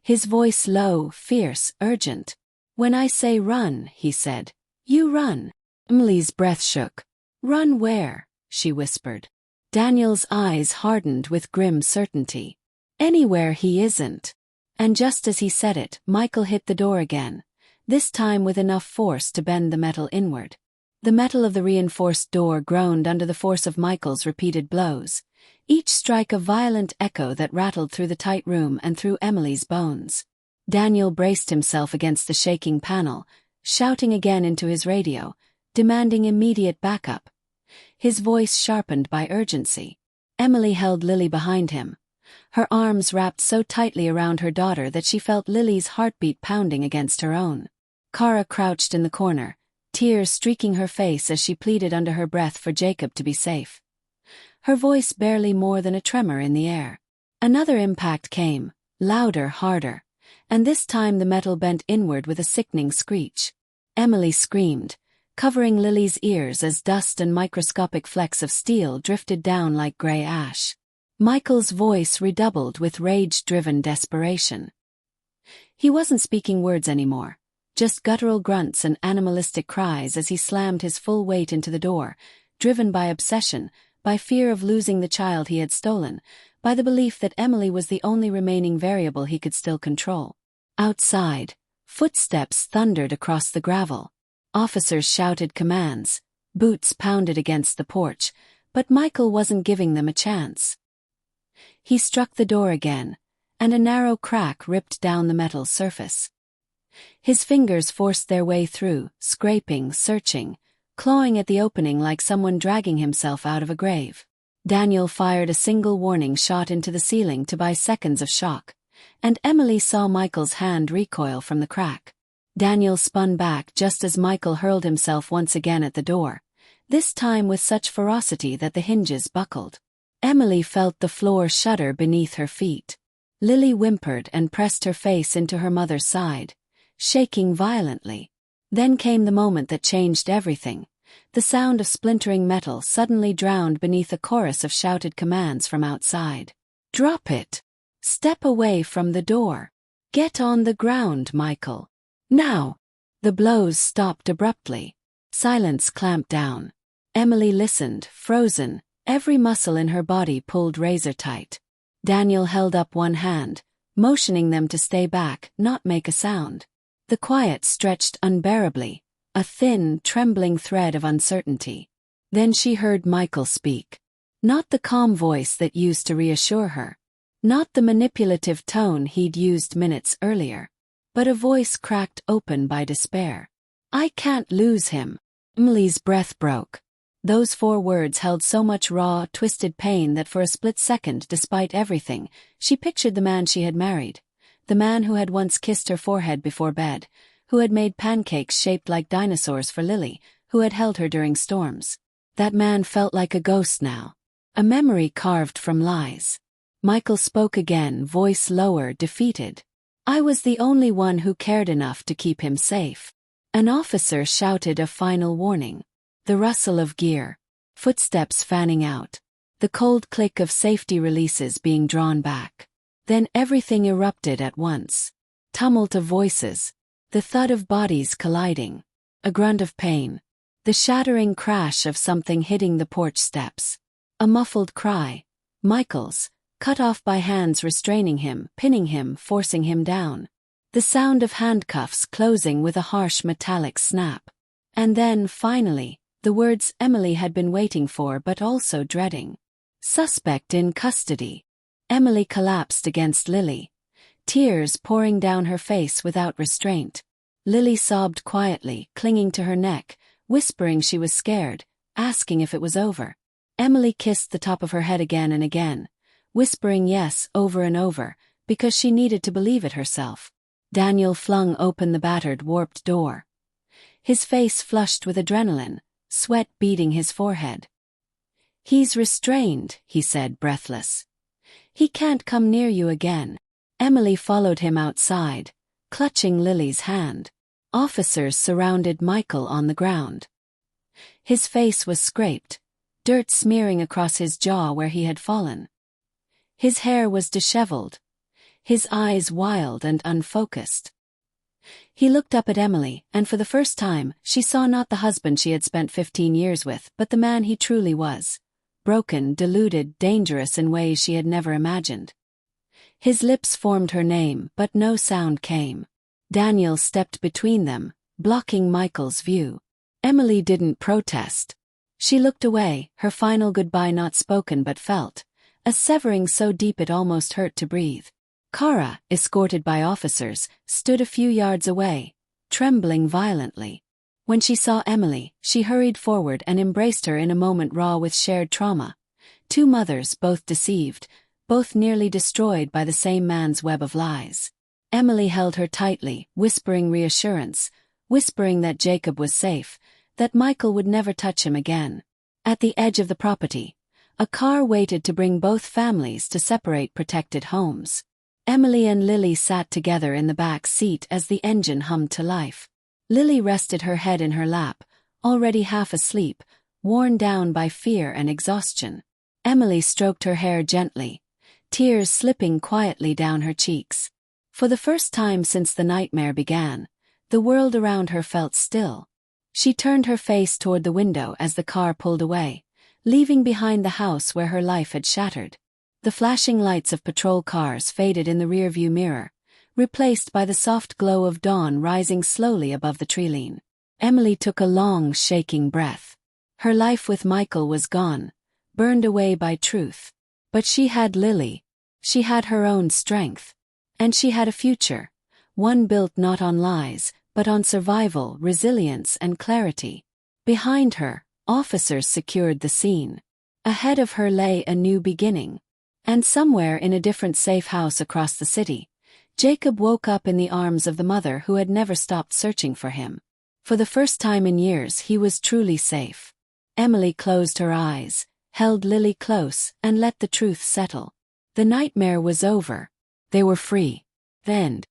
his voice low, fierce, urgent. "When I say run," he said, "you run." Emily's breath shook. "Run where?" she whispered. Daniel's eyes hardened with grim certainty. "Anywhere he isn't." And just as he said it, Michael hit the door again, this time with enough force to bend the metal inward. The metal of the reinforced door groaned under the force of Michael's repeated blows, each strike a violent echo that rattled through the tight room and through Emily's bones. Daniel braced himself against the shaking panel, shouting again into his radio, demanding immediate backup, his voice sharpened by urgency. Emily held Lily behind him, her arms wrapped so tightly around her daughter that she felt Lily's heartbeat pounding against her own. Kara crouched in the corner, tears streaking her face as she pleaded under her breath for Jacob to be safe. Her voice barely more than a tremor in the air. Another impact came, louder, harder, and this time the metal bent inward with a sickening screech. Emily screamed, covering Lily's ears as dust and microscopic flecks of steel drifted down like gray ash. Michael's voice redoubled with rage-driven desperation. He wasn't speaking words anymore, just guttural grunts and animalistic cries as he slammed his full weight into the door, driven by obsession, by fear of losing the child he had stolen, by the belief that Emily was the only remaining variable he could still control. Outside, footsteps thundered across the gravel. Officers shouted commands, boots pounded against the porch, but Michael wasn't giving them a chance. He struck the door again, and a narrow crack ripped down the metal surface. His fingers forced their way through, scraping, searching, clawing at the opening like someone dragging himself out of a grave. Daniel fired a single warning shot into the ceiling to buy seconds of shock, and Emily saw Michael's hand recoil from the crack. Daniel spun back just as Michael hurled himself once again at the door, this time with such ferocity that the hinges buckled. Emily felt the floor shudder beneath her feet. Lily whimpered and pressed her face into her mother's side, shaking violently. Then came the moment that changed everything. The sound of splintering metal suddenly drowned beneath a chorus of shouted commands from outside. "Drop it! Step away from the door! Get on the ground, Michael! Now!" The blows stopped abruptly. Silence clamped down. Emily listened, frozen, every muscle in her body pulled razor-tight. Daniel held up one hand, motioning them to stay back, not make a sound. The quiet stretched unbearably, a thin, trembling thread of uncertainty. Then she heard Michael speak. Not the calm voice that used to reassure her. Not the manipulative tone he'd used minutes earlier. But a voice cracked open by despair. "I can't lose him." Emily's breath broke. Those 4 words held so much raw, twisted pain that for a split second, despite everything, she pictured the man she had married. The man who had once kissed her forehead before bed, who had made pancakes shaped like dinosaurs for Lily, who had held her during storms. That man felt like a ghost now. A memory carved from lies. Michael spoke again, voice lower, defeated. I was the only one who cared enough to keep him safe. An officer shouted a final warning. The rustle of gear. Footsteps fanning out. The cold click of safety releases being drawn back. Then everything erupted at once. Tumult of voices. The thud of bodies colliding. A grunt of pain. The shattering crash of something hitting the porch steps. A muffled cry. Michael's, cut off by hands restraining him, pinning him, forcing him down. The sound of handcuffs closing with a harsh metallic snap. And then, finally, the words Emily had been waiting for but also dreading. Suspect in custody. Emily collapsed against Lily. Tears pouring down her face without restraint. Lily sobbed quietly, clinging to her neck, whispering she was scared, asking if it was over. Emily kissed the top of her head again and again, whispering yes over and over, because she needed to believe it herself. Daniel flung open the battered, warped door. His face flushed with adrenaline, sweat beading his forehead. He's restrained, he said, breathless. He can't come near you again. Emily followed him outside, clutching Lily's hand. Officers surrounded Michael on the ground. His face was scraped, dirt smearing across his jaw where he had fallen. His hair was disheveled, his eyes wild and unfocused. He looked up at Emily, and for the first time, she saw not the husband she had spent 15 years with, but the man he truly was. Broken, deluded, dangerous in ways she had never imagined. His lips formed her name, but no sound came. Daniel stepped between them, blocking Michael's view. Emily didn't protest. She looked away, her final goodbye not spoken but felt, a severing so deep it almost hurt to breathe. Kara, escorted by officers, stood a few yards away, trembling violently. When she saw Emily, she hurried forward and embraced her in a moment raw with shared trauma. Two mothers, both deceived, both nearly destroyed by the same man's web of lies. Emily held her tightly, whispering reassurance, whispering that Jacob was safe, that Michael would never touch him again. At the edge of the property, a car waited to bring both families to separate protected homes. Emily and Lily sat together in the back seat as the engine hummed to life. Lily rested her head in her lap, already half asleep, worn down by fear and exhaustion. Emily stroked her hair gently, tears slipping quietly down her cheeks. For the first time since the nightmare began, the world around her felt still. She turned her face toward the window as the car pulled away, leaving behind the house where her life had shattered. The flashing lights of patrol cars faded in the rearview mirror, replaced by the soft glow of dawn rising slowly above the treeline. Emily took a long, shaking breath. Her life with Michael was gone, burned away by truth. But she had Lily. She had her own strength. And she had a future, one built not on lies, but on survival, resilience, and clarity. Behind her, officers secured the scene. Ahead of her lay a new beginning. And somewhere in a different safe house across the city, Jacob woke up in the arms of the mother who had never stopped searching for him. For the first time in years he was truly safe. Emily closed her eyes, held Lily close, and let the truth settle. The nightmare was over. They were free. The end.